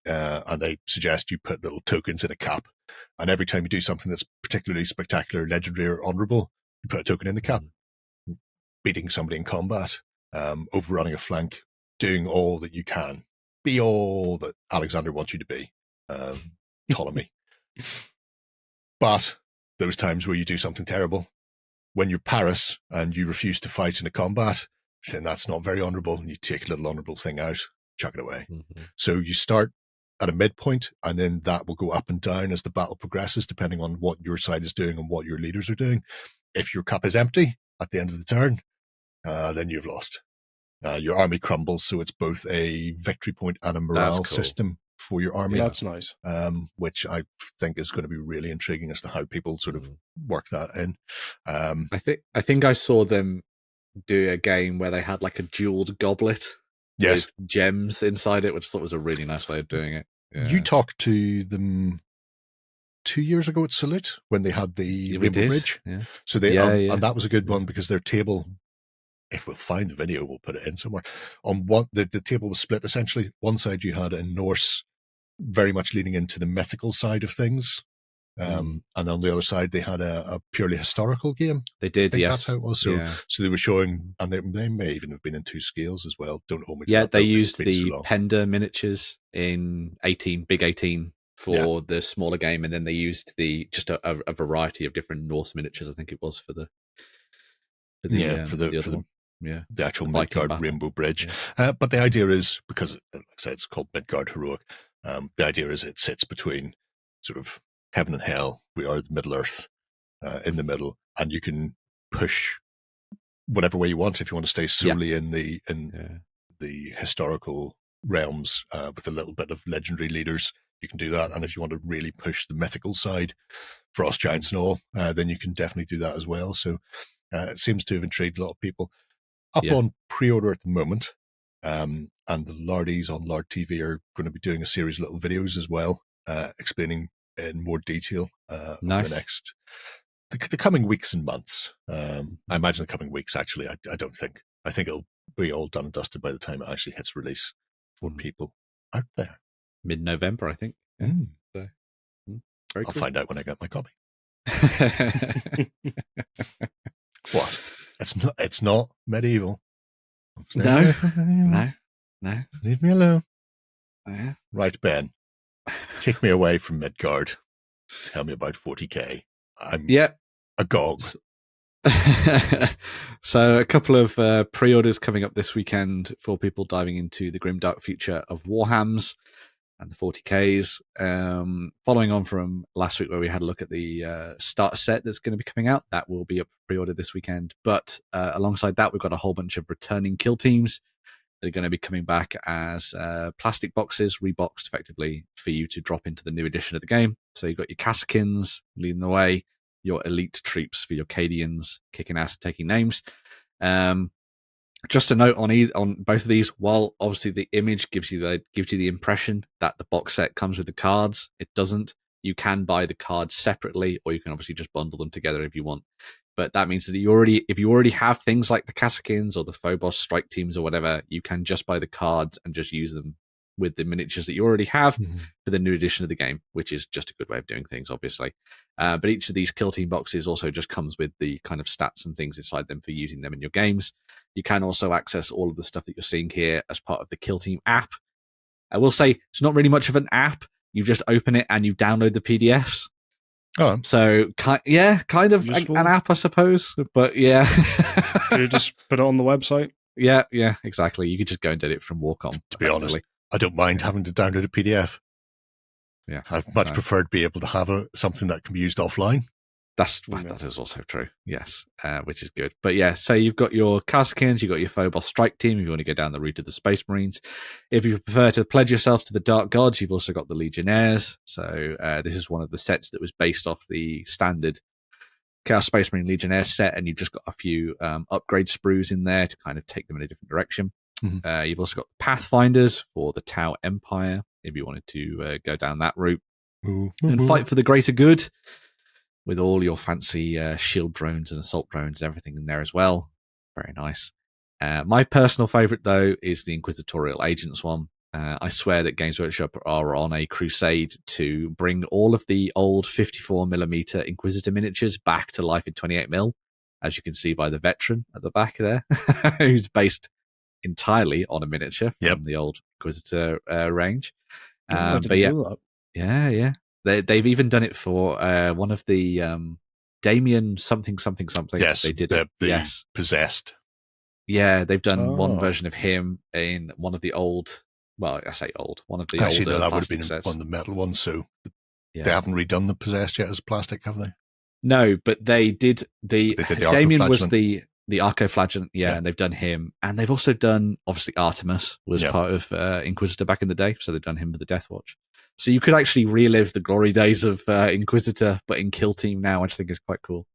And they suggest you put little tokens in a cap. And every time you do something that's particularly spectacular, legendary, or honorable, you put a token in the cap. Beating somebody in combat, overrunning a flank, doing all that you can. Be all that Alexander wants you to be, Ptolemy. But those times where you do something terrible, when you're Paris and you refuse to fight in a combat, then that's not very honorable, and you take a little honorable thing out, chuck it away. So you start at a midpoint, and then that will go up and down as the battle progresses, depending on what your side is doing and what your leaders are doing. If your cup is empty at the end of the turn, then you've lost. Your army crumbles, so it's both a victory point and a morale system for your army. That's nice. Which I think is going to be really intriguing as to how people sort of work that in. I think I saw them do a game where they had like a jeweled goblet. Yes. With gems inside it, which I thought was a really nice way of doing it. Yeah. You talked to them 2 years ago at Salute when they had the Rainbow Bridge. Yeah. So they and that was a good one because their table, if we'll find the video, we'll put it in somewhere. On one, the table was split essentially. One side you had a Norse, very much leaning into the mythical side of things. And on the other side, they had a purely historical game. They did, yes. That's how it was. So they were showing, and they may even have been in 2 scales as well. Don't hold me to that. They used the Pender miniatures in Big 18 for the smaller game, and then they used just a variety of different Norse miniatures. I think it was for the actual Midgard Rainbow Bridge. Yeah. But the idea is, because like I said, it's called Midgard Heroic. The idea is it sits between sort of heaven and hell. We are the Middle Earth in the middle, and you can push whatever way you want. If you want to stay solely in the historical realms with a little bit of legendary leaders, you can do that. And if you want to really push the mythical side, frost giants and all, then you can definitely do that as well. So it seems to have intrigued a lot of people. Up on pre-order at the moment, and the Lardies on Lard TV are going to be doing a series of little videos as well, explaining in more detail over the coming weeks and months. I imagine the coming weeks, actually. I don't think. I think it'll be all done and dusted by the time it actually hits release for people out there. Mid-November, I think. So, I'll find out when I get my copy. What? It's not medieval. No. Leave me alone. Yeah. Right, Ben. Take me away from Midgard. Tell me about 40k. I'm agog. So a couple of pre-orders coming up this weekend for people diving into the grimdark future of Warhams. and the 40Ks. Following on from last week where we had a look at the starter set that's going to be coming out, that will be up for pre-order this weekend. But alongside that, we've got a whole bunch of returning kill teams that are going to be coming back as plastic boxes, reboxed effectively for you to drop into the new edition of the game. So you've got your Kasakins leading the way, your elite troops for your Cadians kicking ass and taking names. Just a note on both of these, while obviously the image gives you the impression that the box set comes with the cards, it doesn't. You can buy the cards separately, or you can obviously just bundle them together if you want. But that means that if you already have things like the Kasakins or the Phobos strike teams or whatever, you can just buy the cards and just use them with the miniatures that you already have for the new edition of the game, which is just a good way of doing things, obviously. But each of these kill team boxes also just comes with the kind of stats and things inside them for using them in your games. You can also access all of the stuff that you're seeing here as part of the Kill Team app. I will say it's not really much of an app. You just open it and you download the PDFs. Oh, so kind of Useful. an app, I suppose. But yeah, Could you just put it on the website? Yeah, exactly. You could just go and do it from Warcom. To be honest, I don't mind having to download a PDF. Yeah, I'd much prefer to be able to have something that can be used offline. That is also true. Yes, which is good. But yeah, so you've got your Kasakins, you've got your Phobos strike team. If you want to go down the route of the Space Marines, if you prefer to pledge yourself to the Dark Gods, you've also got the Legionnaires. So this is one of the sets that was based off the standard Chaos Space Marine Legionnaire set, and you've just got a few upgrade sprues in there to kind of take them in a different direction. You've also got the Pathfinders for the Tau Empire, if you wanted to go down that route and fight for the greater good, with all your fancy shield drones and assault drones, everything in there as well. Very nice. My personal favourite, though, is the Inquisitorial Agents one. I swear that Games Workshop are on a crusade to bring all of the old 54mm Inquisitor miniatures back to life in 28mm, as you can see by the veteran at the back there, who's based entirely on a miniature from the old Inquisitor range. But yeah. They've even done it for one of the Damien something. Yes, they did the Possessed. Yeah, they've done one version of him in one of the old. Well, I say old. One of the actually, older no, that would have been sets. one of the metal ones. So they haven't redone the Possessed yet as plastic, have they? No, but they did the Damien was the Arcoflagellant, and they've done him, and they've also done obviously Artemis was part of Inquisitor back in the day, so they've done him with the Death Watch. So you could actually relive the glory days of Inquisitor, but in Kill Team now, which I think is quite cool.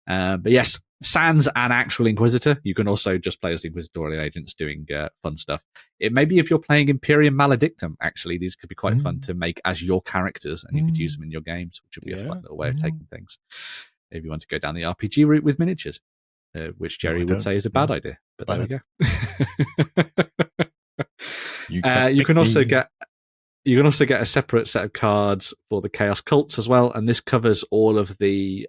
But yes, sans an actual Inquisitor, you can also just play as the Inquisitorial Agents doing fun stuff. It maybe if you're playing Imperium Maledictum, actually, these could be quite fun to make as your characters, and you could use them in your games, which would be a fun little way of taking things. If you want to go down the RPG route with miniatures, which Jerry would say is a bad idea. But there we go. You can also get a separate set of cards for the Chaos Cults as well, and this covers all of the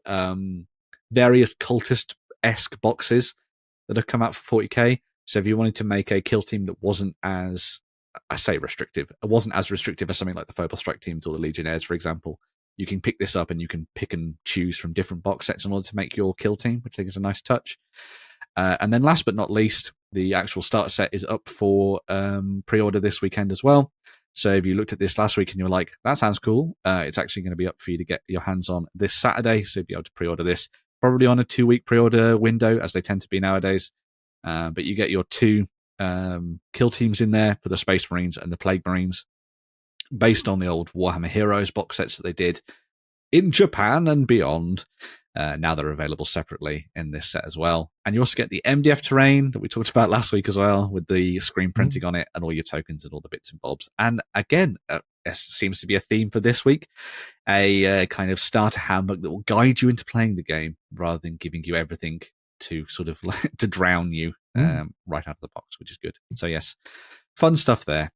various cultist-esque boxes that have come out for 40k. So if you wanted to make a kill team that wasn't as, I say restrictive, it wasn't as restrictive as something like the Phobos strike teams or the Legionnaires, for example, you can pick this up and you can pick and choose from different box sets in order to make your kill team, which I think is a nice touch. And then last but not least, the actual starter set is up for pre-order this weekend as well. So if you looked at this last week and you were like, that sounds cool, it's actually going to be up for you to get your hands on this Saturday. So you'll be able to pre-order this, probably on a 2-week pre-order window, as they tend to be nowadays. But you get your 2 kill teams in there for the Space Marines and the Plague Marines, based on the old Warhammer Heroes box sets that they did in Japan and beyond. Now they're available separately in this set as well. And you also get the MDF terrain that we talked about last week as well, with the screen printing on it and all your tokens and all the bits and bobs. And again, it seems to be a theme for this week, a kind of starter handbook that will guide you into playing the game rather than giving you everything to sort of to drown you right out of the box, which is good. So yes, fun stuff there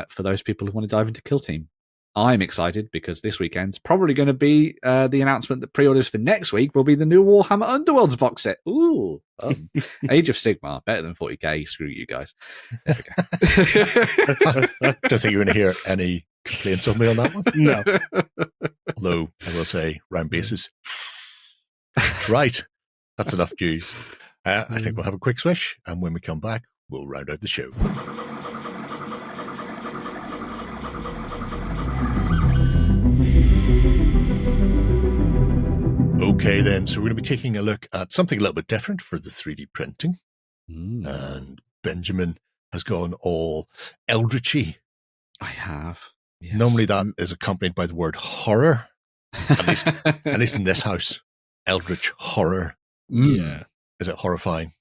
for those people who want to dive into Kill Team. I'm excited because this weekend's probably going to be the announcement that pre-orders for next week will be the new Warhammer Underworlds box set. Ooh, Age of Sigmar, better than 40k. Screw you guys. There we go. Don't think you're going to hear any complaints on me on that one. No. Although I will say, round bases. Right, that's enough news. I think we'll have a quick swish, and when we come back, we'll round out the show. Okay, then. So we're going to be taking a look at something a little bit different for the 3D printing. And Benjamin has gone all Eldritchy. I have. Yes. Normally that is accompanied by the word horror. At least in this house. Eldritch horror. Yeah. Is it horrifying?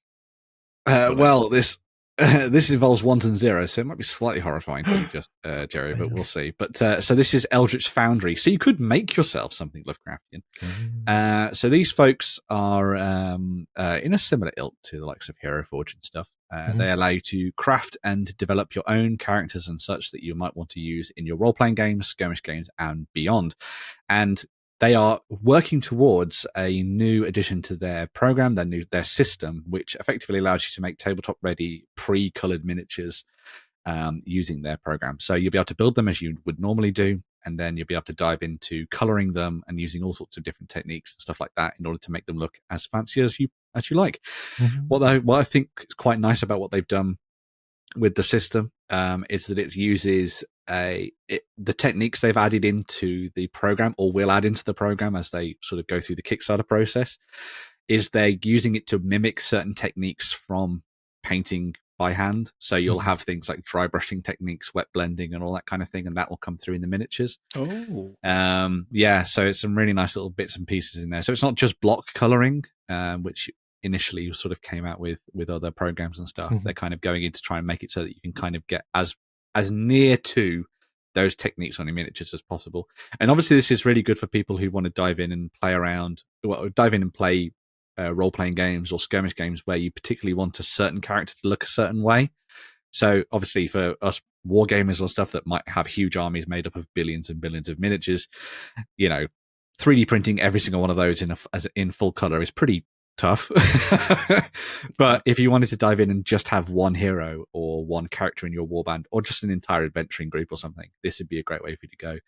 Well, this involves ones and zeros, so it might be slightly horrifying to you, just Jerry, but we'll see. But so this is Eldritch Foundry, so you could make yourself something Lovecraftian. So these folks are in a similar ilk to the likes of Hero Forge and stuff. They allow you to craft and develop your own characters and such that you might want to use in your role-playing games, skirmish games, and beyond. And they are working towards a new addition to their program, their system, which effectively allows you to make tabletop-ready pre-colored miniatures using their program. So you'll be able to build them as you would normally do, and then you'll be able to dive into coloring them and using all sorts of different techniques and stuff like that in order to make them look as fancy as you like. What I think is quite nice about what they've done with the system is that it uses the techniques they've added into the program, or will add into the program as they sort of go through the Kickstarter process, is they're using it to mimic certain techniques from painting by hand. So you'll have things like dry brushing techniques, wet blending, and all that kind of thing, and that will come through in the miniatures. Yeah, so it's some really nice little bits and pieces in there. So it's not just block coloring, which initially sort of came out with other programs and stuff. They're kind of going in to try and make it so that you can kind of get as near to those techniques on your miniatures as possible. And obviously this is really good for people who want to dive in and play role-playing games or skirmish games where you particularly want a certain character to look a certain way. So obviously for us wargamers or stuff that might have huge armies made up of billions and billions of miniatures, 3D printing every single one of those in full color is pretty tough. But if you wanted to dive in and just have one hero or one character in your warband, or just an entire adventuring group or something, this would be a great way for you to go.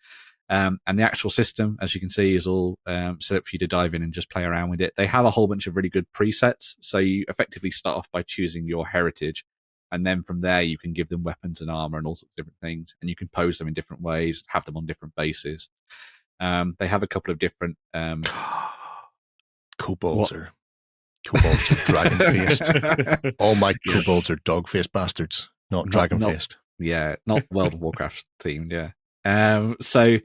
And the actual system, as you can see, is all set up for you to dive in and just play around with it. They have a whole bunch of really good presets, so you effectively start off by choosing your heritage, and then from there you can give them weapons and armor and all sorts of different things, and you can pose them in different ways, have them on different bases. They have a couple of different Kobolds are dragon-faced. All my kobolds are dog-faced bastards, not dragon-faced. Yeah, not World of Warcraft themed, yeah. So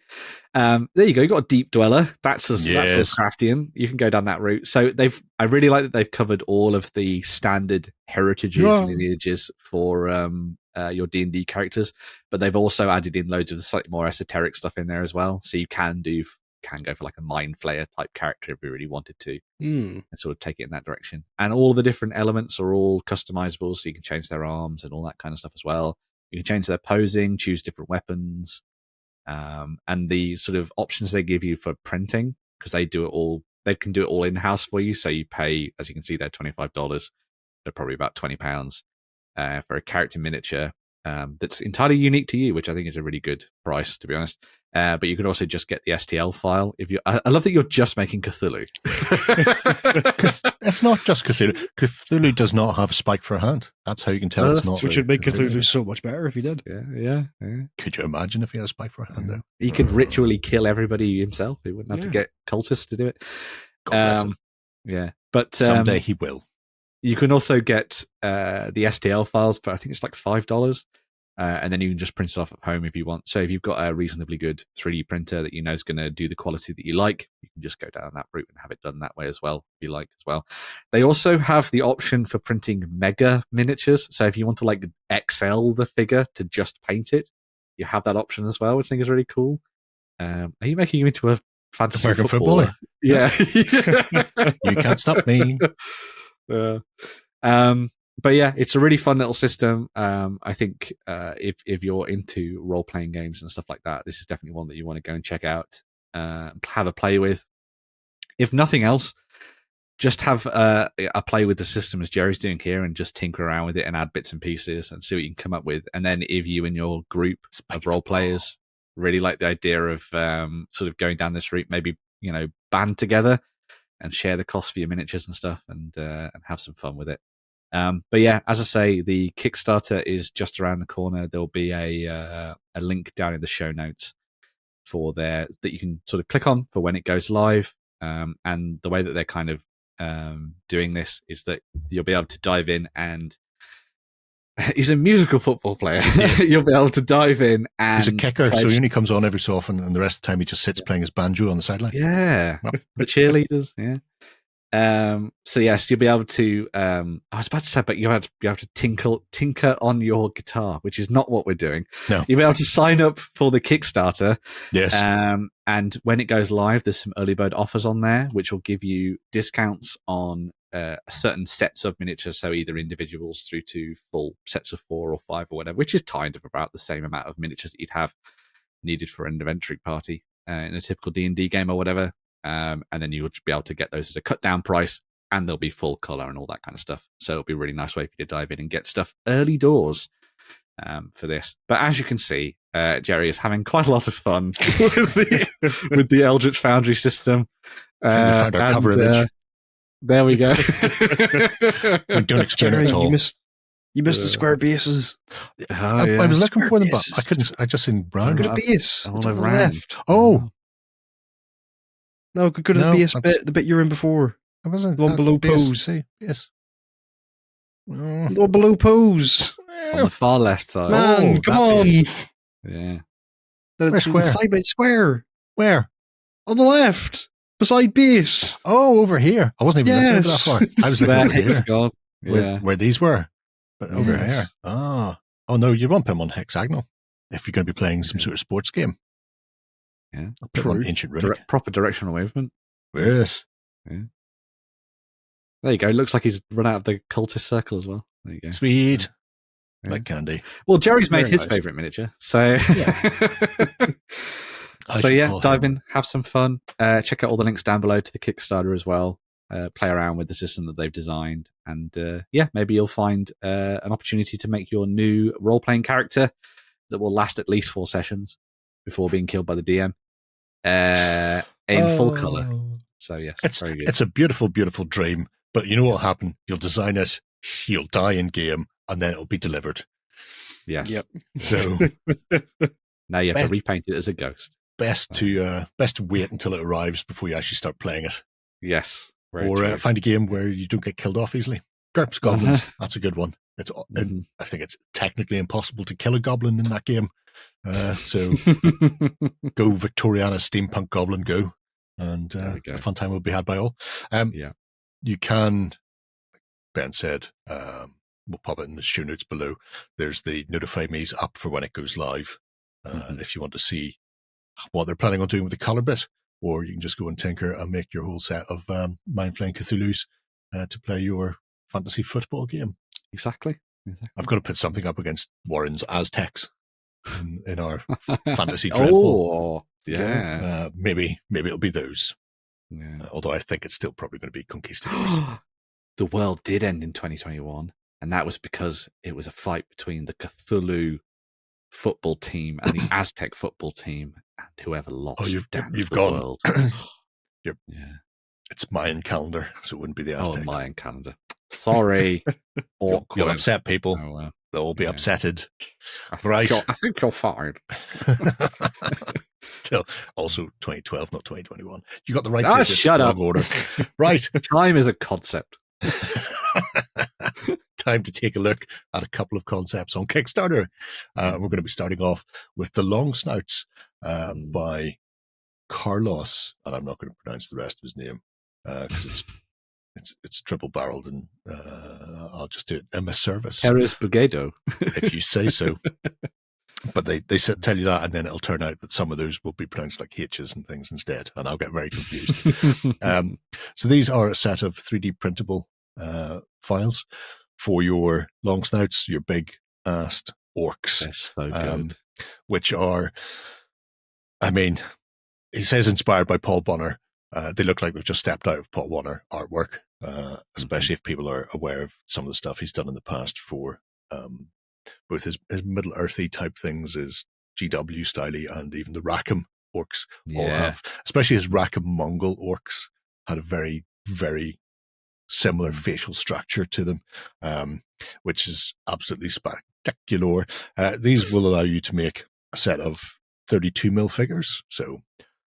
there you go. You got a deep dweller. That's Lovecraftian. You can go down that route. So I really like that they've covered all of the standard heritages and lineages for your D&D characters, but they've also added in loads of the slightly more esoteric stuff in there as well. So you can go for like a mind flayer type character if you really wanted to, and sort of take it in that direction. And all the different elements are all customizable, so you can change their arms and all that kind of stuff as well. You can change their posing, choose different weapons, and the sort of options they give you for printing, because they can do it all in-house for you. So you pay, as you can see there, $25. They're probably about £20 for a character miniature that's entirely unique to you, which I think is a really good price, to be honest. But you can also just get the STL file. I love that you're just making Cthulhu. It's not just Cthulhu. Cthulhu does not have a spike for a hand. That's how you can tell it's not. Which would make Cthulhu so much better if he did. Yeah. Could you imagine if he had a spike for a hand, though? He could ritually kill everybody himself. He wouldn't have to get cultists to do it. Yeah. But someday he will. You can also get the STL files for, I think it's like $5. And then you can just print it off at home if you want. So if you've got a reasonably good 3D printer that you know is going to do the quality that you like, you can just go down that route and have it done that way as well, if you like as well. They also have the option for printing mega miniatures. So if you want to like XL the figure to just paint it, you have that option as well, which I think is really cool. Are you making him into a fantasy American footballer? Yeah. You can't stop me. But yeah, it's a really fun little system. I think if you're into role-playing games and stuff like that, this is definitely one that you want to go and check out, have a play with. If nothing else, just have a play with the system as Jerry's doing here, and just tinker around with it and add bits and pieces and see what you can come up with. And then if you and your group of role players really like the idea of sort of going down this route, maybe band together and share the cost for your miniatures and stuff, and have some fun with it. But yeah, as I say, the Kickstarter is just around the corner. There'll be a link down in the show notes that you can sort of click on for when it goes live. And the way that they're kind of doing this is that you'll be able to dive in and he's a musical football player. Yes. You'll be able to dive in and he's a kicker, so he only comes on every so often, and the rest of the time he just sits playing his banjo on the sideline. Yeah, the cheerleaders. Yeah. So yes, you'll be able to. I was about to say, but you have to tinker on your guitar, which is not what we're doing. No, you'll be able to sign up for the Kickstarter. Yes. And when it goes live, there's some early bird offers on there, which will give you discounts on certain sets of miniatures, so either individuals through to full sets of 4 or 5 or whatever, which is kind of about the same amount of miniatures that you'd have needed for an adventuring party in a typical D&D game or whatever. And then you'll be able to get those at a cut down price, and they'll be full color and all that kind of stuff. So it'll be a really nice way for you to dive in and get stuff early doors for this. But as you can see, Jerry is having quite a lot of fun with the Eldritch Foundry system. We found our cover image. There we go. We don't explain it at all. You missed the square bases. I was looking for them, but I couldn't. I just seen round. Go to base. All around. Left. Oh. No, go to the base bit, the bit you were in before. I wasn't. The one below pose. Yes. The one below pose. On the far left side. Man, come on. Yeah. That's square? side by square. Where? On the left. Beside base. Oh, over here. I wasn't even looking that far. I was looking over here. Where these were. But over here. Oh no, you won't put them on hexagonal if you're going to be playing some sort of sports game. Yeah, true. Ancient relic. Proper directional movement. Yes. Yeah. There you go. Looks like he's run out of the cultist circle as well. There you go. Sweet. Yeah. Like candy. Well, Jerry's made his favourite miniature, so dive in, have some fun. Check out all the links down below to the Kickstarter as well. Play around with the system that they've designed, and maybe you'll find an opportunity to make your new role-playing character that will last at least 4 sessions before being killed by the DM in full color. So yes, very good. It's a beautiful, beautiful dream. But you know what'll happen? You'll design it, you'll die in game, and then it'll be delivered. Yes. Yep. So now you have to repaint it as a ghost. Best to wait until it arrives before you actually start playing it. Yes. Or find a game where you don't get killed off easily. GURPS Goblins, that's a good one. It's I think it's technically impossible to kill a goblin in that game. So go Victoriana Steampunk Goblin, go. And a fun time will be had by all. You can, Ben said, we'll pop it in the show notes below. There's the Notify Me's up for when it goes live. If you want to see what they're planning on doing with the color bit, or you can just go and tinker and make your whole set of Mind Flaying Cthulhu's to play your fantasy football game. Exactly. I've got to put something up against Warren's Aztecs in our fantasy Dreadball. Yeah. Maybe it'll be those. Yeah. Although I think it's still probably going to be Conquistadors. The world did end in 2021, and that was because it was a fight between the Cthulhu football team and the Aztec football team, and whoever lost. Oh, you've gone. World. It's Mayan calendar, so it wouldn't be the Aztecs. Oh, Mayan calendar. Sorry. You'll upset people. Oh, well. They'll all be upsetted. I think you're fired. Also 2012, not 2021. You got the right shut up. Order. Right. Time is a concept. Time to take a look at a couple of concepts on Kickstarter. We're going to be starting off with the Longsnouts by Carlos, and I'm not going to pronounce the rest of his name because it's triple barreled, and I'll just do it in my service. Pérez Bugedo, if you say so. But they tell you that, and then it'll turn out that some of those will be pronounced like H's and things instead, and I'll get very confused. So these are a set of 3D printable files for your Longsnouts, your big-assed orcs. They're so good. Which are, I mean, he says inspired by Paul Bonner. They look like they've just stepped out of Paul Bonner artwork, especially if people are aware of some of the stuff he's done in the past for both his Middle-earthy type things, his GW styly, and even the Rackham orcs all have, especially his Rackham Mongol orcs had a very, very similar facial structure to them, which is absolutely spectacular. These will allow you to make a set of 32mm figures, so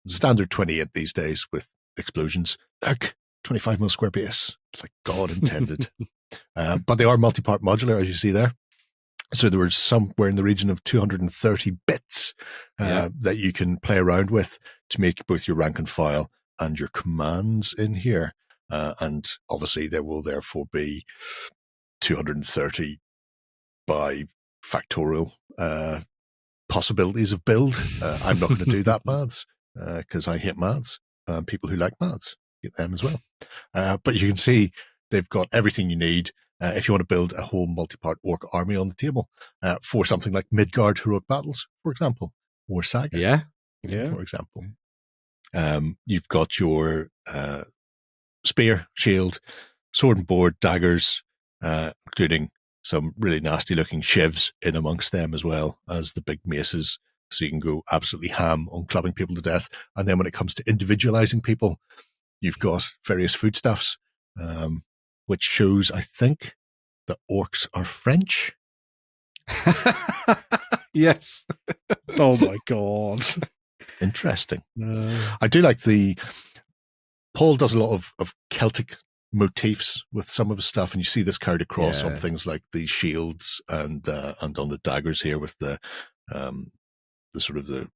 standard 28 these days with explosions. Look, 25 mil square base, like God intended. But they are multi-part modular, as you see there. So there was somewhere in the region of 230 bits that you can play around with to make both your rank and file and your commands in here. And obviously there will therefore be 230 by factorial possibilities of build. I'm not going to do that maths because I hate maths. People who like maths get them as well. But you can see they've got everything you need if you want to build a whole multi-part orc army on the table for something like Midgard heroic battles, for example, or Saga, for example. You've got your spear, shield, sword and board, daggers, including some really nasty looking shivs in amongst them as well as the big maces. So you can go absolutely ham on clubbing people to death. And then when it comes to individualizing people, you've got various foodstuffs, which shows, I think, that orcs are French. Yes. Oh my God. Interesting. I do like Paul does a lot of Celtic motifs with some of his stuff, and you see this carried across on things like the shields and on the daggers here with the sort of the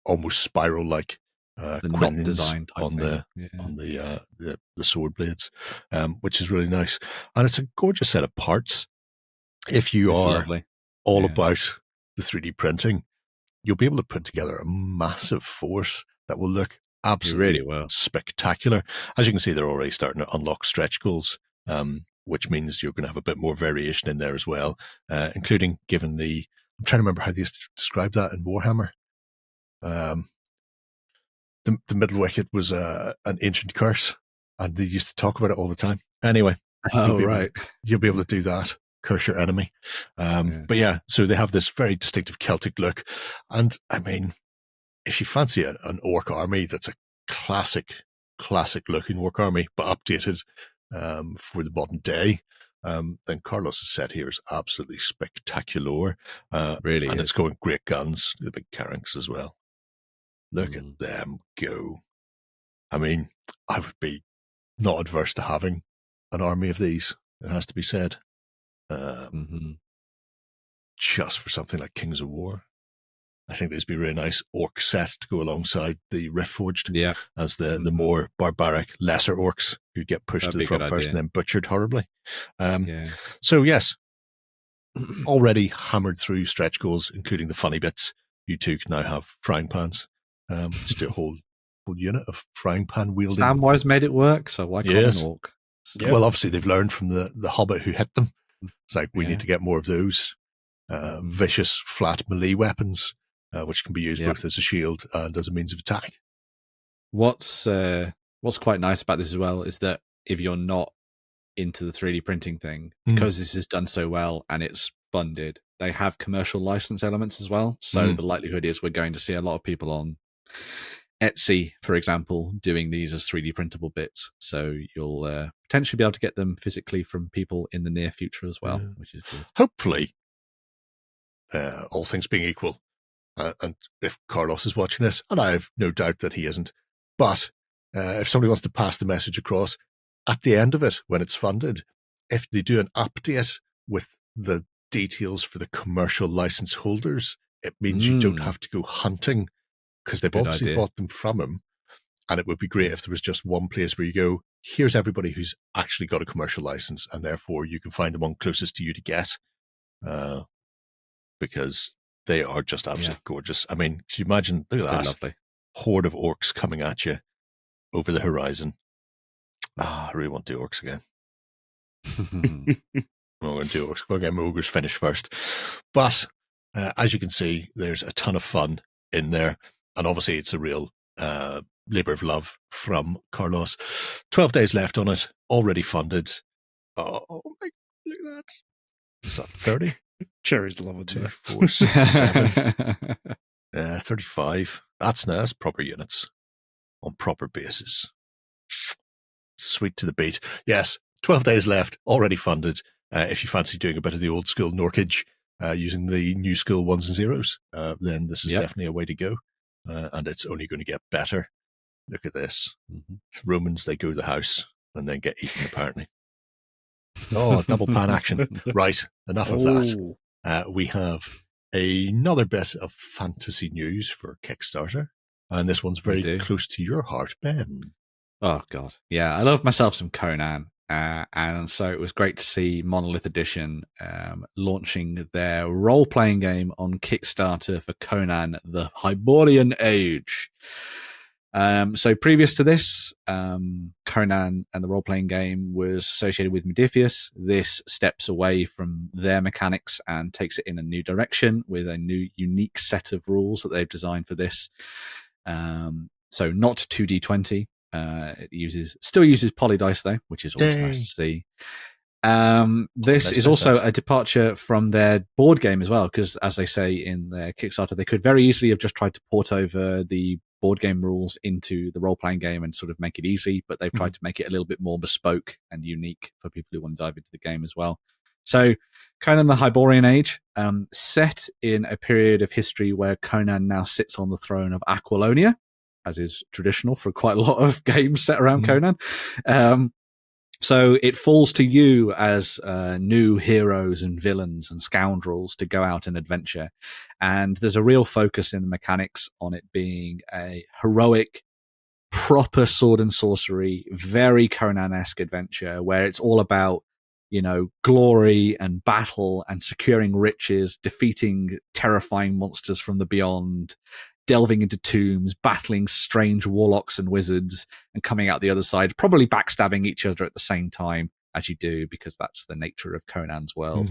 almost spiral like quins design on the sword blades, which is really nice, and it's a gorgeous set of parts. If you are all about the 3D printing, you'll be able to put together a massive force that will look absolutely spectacular. As you can see, they're already starting to unlock stretch goals, which means you're going to have a bit more variation in there as well, including given I'm trying to remember how they used to describe that in Warhammer. The middle wicket was an ancient curse, and they used to talk about it all the time. Anyway, you'll be able to do that. Curse your enemy. But yeah, so they have this very distinctive Celtic look. And I mean, if you fancy an orc army that's a classic looking orc army, but updated for the modern day, then Carlos' set here is absolutely spectacular. Really, and it's going great guns, the big Caranks as well. Look at them go. I mean, I would be not adverse to having an army of these, it has to be said. Just for something like Kings of War. I think this would be a really nice orc set to go alongside the Riftforged as the more barbaric, lesser orcs who get pushed to the front first and then butchered horribly. So yes, already hammered through stretch goals, including the funny bits. You two can now have frying pans. Let's do a whole unit of frying pan wielding. Samwise made it work, so why can't an orc? Well, obviously they've learned from the Hobbit who hit them. It's like, we need to get more of those vicious flat melee weapons, which can be used both as a shield and as a means of attack. What's quite nice about this as well is that if you're not into the 3D printing thing, because this is done so well and it's funded, they have commercial license elements as well. So the likelihood is we're going to see a lot of people on Etsy, for example, doing these as 3D printable bits. So you'll potentially be able to get them physically from people in the near future as well, which is good. Hopefully, all things being equal, and if Carlos is watching this, and I have no doubt that he isn't, but if somebody wants to pass the message across, at the end of it, when it's funded, if they do an update with the details for the commercial license holders, it means you don't have to go hunting, because they've obviously bought them from him. And it would be great if there was just one place where you go, here's everybody who's actually got a commercial license, and therefore you can find the one closest to you to get, because they are just absolutely gorgeous. I mean, can you imagine, look at that, lovely horde of orcs coming at you over the horizon. I really want to do orcs again. I'm going to do orcs. We'll get my ogres finished first. But as you can see, there's a ton of fun in there. And obviously it's a real labour of love from Carlos. 12 days left on it, already funded. Oh my, look at that. Is that 30? Cherry's loving 2, 4, 6, 7. 35. That's proper units on proper bases. Sweet to the beat. Yes, 12 days left, already funded. If you fancy doing a bit of the old school Norkage using the new school 1s and 0s, then this is definitely a way to go. And it's only going to get better look at this. Mhm. Romans, they go to the house and then get eaten, apparently. Oh, double pan action. Right, enough of that. Oh. We have another bit of fantasy news for Kickstarter. And this one's very close to your heart, Ben. Oh, God. Yeah, I love myself some Conan. And so it was great to see Monolith Edition launching their role-playing game on Kickstarter for Conan, the Hyborian Age. So previous to this, Conan and the role-playing game was associated with Modiphius. This steps away from their mechanics and takes it in a new direction with a new unique set of rules that they've designed for this. So not 2d20. It still uses poly dice though, which is always nice to see. This is also a departure from their board game as well, because as they say in their Kickstarter, they could very easily have just tried to port over the board game rules into the role-playing game and sort of make it easy, but they've tried to make it a little bit more bespoke and unique for people who want to dive into the game as well. So Conan the Hyborian Age, set in a period of history where Conan now sits on the throne of Aquilonia, as is traditional for quite a lot of games set around Conan. So it falls to you as new heroes and villains and scoundrels to go out and adventure. And there's a real focus in the mechanics on it being a heroic, proper sword and sorcery, very Conan-esque adventure where it's all about, you know, glory and battle and securing riches, defeating terrifying monsters from the beyond, delving into tombs, battling strange warlocks and wizards, and coming out the other side, probably backstabbing each other at the same time, as you do, because that's the nature of Conan's world.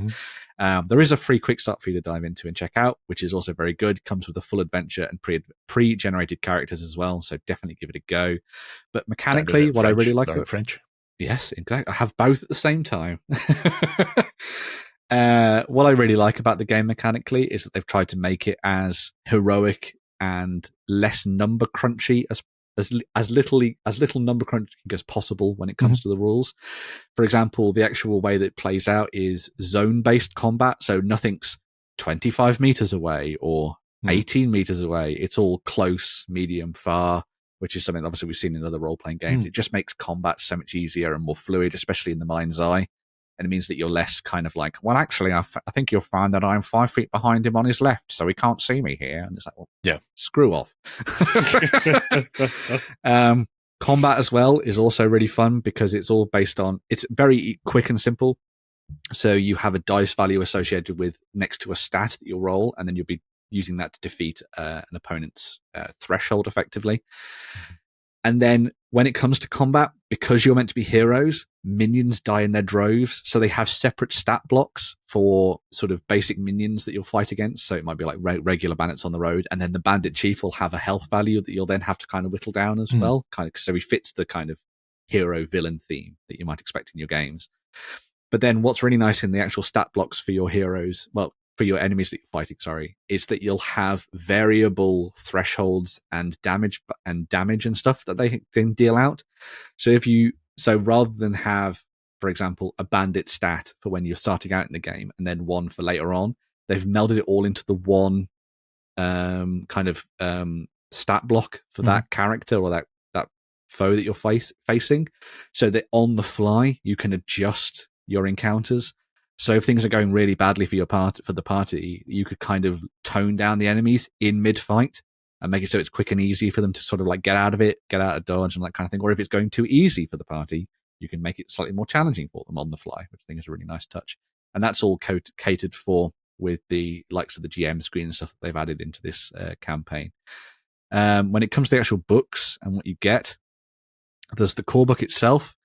There is a free quick start for you to dive into and check out, which is also very good. Comes with a full adventure and pre-generated characters as well, so definitely give it a go. But mechanically, what I really like about French. Yes, exactly. I have both at the same time. What I really like about the game mechanically is that they've tried to make it as heroic and less number crunchy as little number crunching as possible when it comes to the rules. For example, the actual way that it plays out is zone-based combat, so nothing's 25 meters away or 18 meters away. It's all close, medium, far, which is something obviously we've seen in other role-playing games. It just makes combat so much easier and more fluid, especially in the mind's eye. And it means that you're less kind of like, well, actually, I think you'll find that I'm 5 feet behind him on his left, so he can't see me here. And it's like, well, yeah, screw off. Combat as well is also really fun because it's all based on, it's very quick and simple. So you have a dice value associated with next to a stat that you'll roll, and then you'll be using that to defeat an opponent's threshold effectively. And then when it comes to combat, because you're meant to be heroes, minions die in their droves. So they have separate stat blocks for sort of basic minions that you'll fight against. So it might be like regular bandits on the road. And then the bandit chief will have a health value that you'll then have to kind of whittle down as well. Kind of, so he fits the kind of hero villain theme that you might expect in your games. But then what's really nice in the actual stat blocks for your heroes, well, for your enemies that you're fighting, is that you'll have variable thresholds and damage and stuff that they can deal out. So rather than have, for example, a bandit stat for when you're starting out in the game and then one for later on, they've melded it all into the one stat block for that character or that foe that you're facing, so that on the fly you can adjust your encounters. So if things are going really badly for the party, you could kind of tone down the enemies in mid-fight and make it so it's quick and easy for them to sort of like get out of dodge and that kind of thing. Or if it's going too easy for the party, you can make it slightly more challenging for them on the fly, which I think is a really nice touch. And that's all catered for with the likes of the GM screen and stuff that they've added into this campaign. When it comes to the actual books and what you get, there's the core book itself,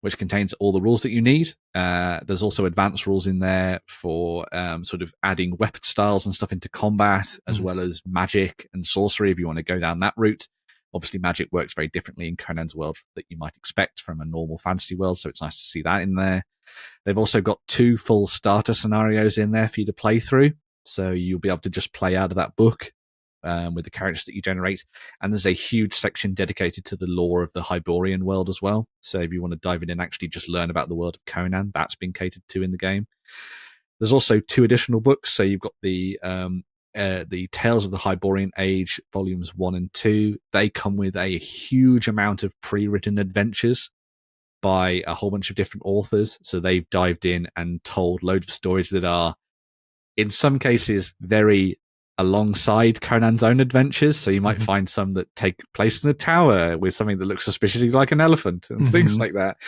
which contains all the rules that you need. There's also advanced rules in there for sort of adding weapon styles and stuff into combat, as well as magic and sorcery if you want to go down that route. Obviously, magic works very differently in Conan's world that you might expect from a normal fantasy world, so it's nice to see that in there. They've also got 2 full starter scenarios in there for you to play through, so you'll be able to just play out of that book with the characters that you generate. And there's a huge section dedicated to the lore of the Hyborian world as well. So if you want to dive in and actually just learn about the world of Conan, that's been catered to in the game. There's also 2 additional books. So you've got the the Tales of the Hyborian Age volumes 1 and 2. They come with a huge amount of pre-written adventures by a whole bunch of different authors. So they've dived in and told loads of stories that are, in some cases, very alongside Conan's own adventures. So you might find some that take place in the tower with something that looks suspiciously like an elephant and things like that,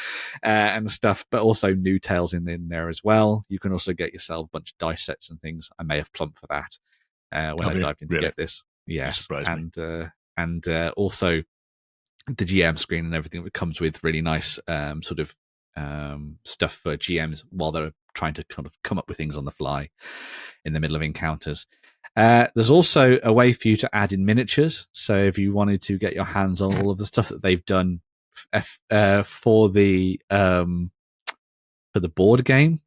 and stuff, but also new tales in there as well. You can also get yourself a bunch of dice sets and things. I may have plumped for that when I dived in to get this. Yes. And also the GM screen and everything that comes with really nice sort of stuff for GMs while they're trying to kind of come up with things on the fly in the middle of encounters. There's also a way for you to add in miniatures. So if you wanted to get your hands on all of the stuff that they've done for the board game,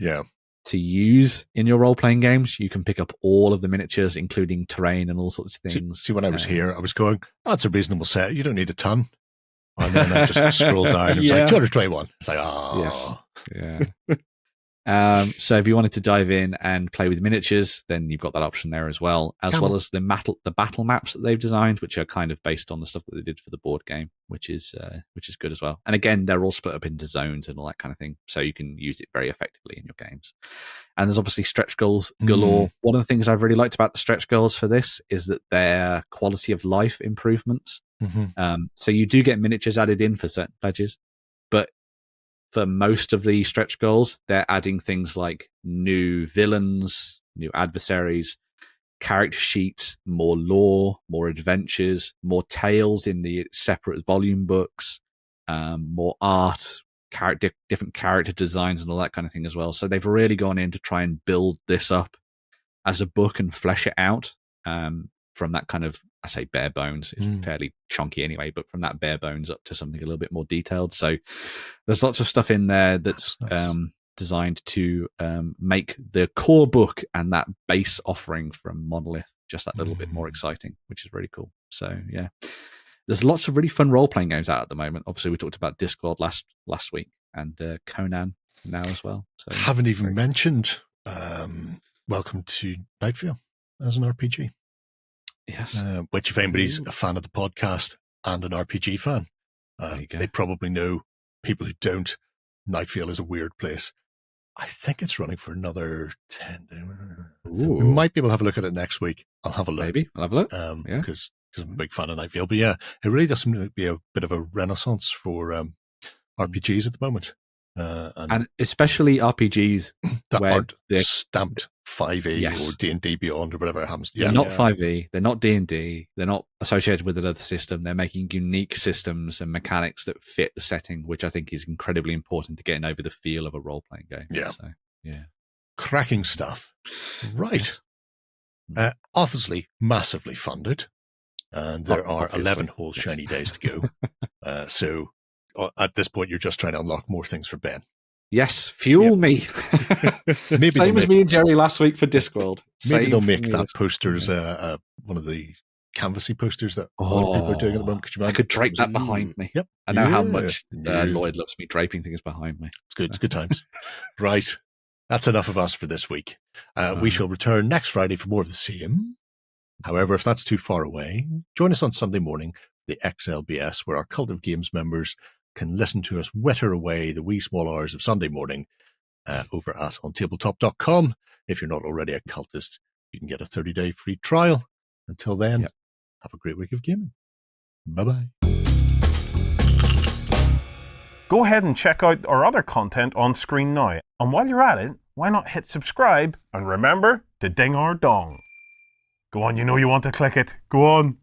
to use in your role-playing games, you can pick up all of the miniatures, including terrain and all sorts of things. See when I was here, I was going, that's a reasonable set. You don't need a ton. And then I just scrolled down. It was like 221. It's like, oh. Yes. Yeah. So if you wanted to dive in and play with miniatures, then you've got that option there as well, well as the battle maps that they've designed, which are kind of based on the stuff that they did for the board game, which is good as well. And again, they're all split up into zones and all that kind of thing, so you can use it very effectively in your games. And there's obviously stretch goals galore. One of the things I've really liked about the stretch goals for this is that they're quality of life improvements. So you do get miniatures added in for certain pledges, but for most of the stretch goals, they're adding things like new villains, new adversaries, character sheets, more lore, more adventures, more tales in the separate volume books, more art, different character designs and all that kind of thing as well. So they've really gone in to try and build this up as a book and flesh it out from that kind of, I say bare bones, it's fairly chunky anyway, but from that bare bones up to something a little bit more detailed. So there's lots of stuff in there that's nice. Designed to make the core book and that base offering from Monolith just that little bit more exciting, which is really cool. So yeah, there's lots of really fun role-playing games out at the moment. Obviously we talked about Discord last week and Conan now as well. So haven't even mentioned Welcome to Nightfall as an RPG. Yes. Which, if anybody's a fan of the podcast and an RPG fan, they probably know. People who don't, Nightfall is a weird place. I think it's running for another 10 days. We might be able to have a look at it next week. I'll have a look. Maybe. I'll have a look. Because I'm a big fan of Nightfall. But yeah, it really does seem to be a bit of a renaissance for RPGs at the moment. And especially RPGs that aren't stamped 5e or D&D Beyond or whatever it happens. They're not 5e, they're not D&D, they're not associated with another system. They're making unique systems and mechanics that fit the setting, which I think is incredibly important to getting over the feel of a role-playing game. Yeah. So, yeah. Cracking stuff. Right. Obviously, massively funded. And there are 11 whole shiny days to go. So at this point, you're just trying to unlock more things for Ben. Yes, fuel me. Maybe same as me and Jerry last week for Discworld. Maybe they'll make that posters one of the canvassy posters that a lot of people are doing at the moment. I could drape that behind me. Yep. I know how much Lloyd loves me draping things behind me. It's good. It's good times. Right. That's enough of us for this week. We shall return next Friday for more of the same. However, if that's too far away, join us on Sunday morning, the XLBS, where our Cult of Games members can listen to us witter away the wee small hours of Sunday morning over at OnTableTop.com. If you're not already a cultist, you can get a 30-day free trial. Until then, have a great week of gaming. Bye-bye. Go ahead and check out our other content on screen now. And while you're at it, why not hit subscribe and remember to ding our dong. Go on, you know you want to click it. Go on.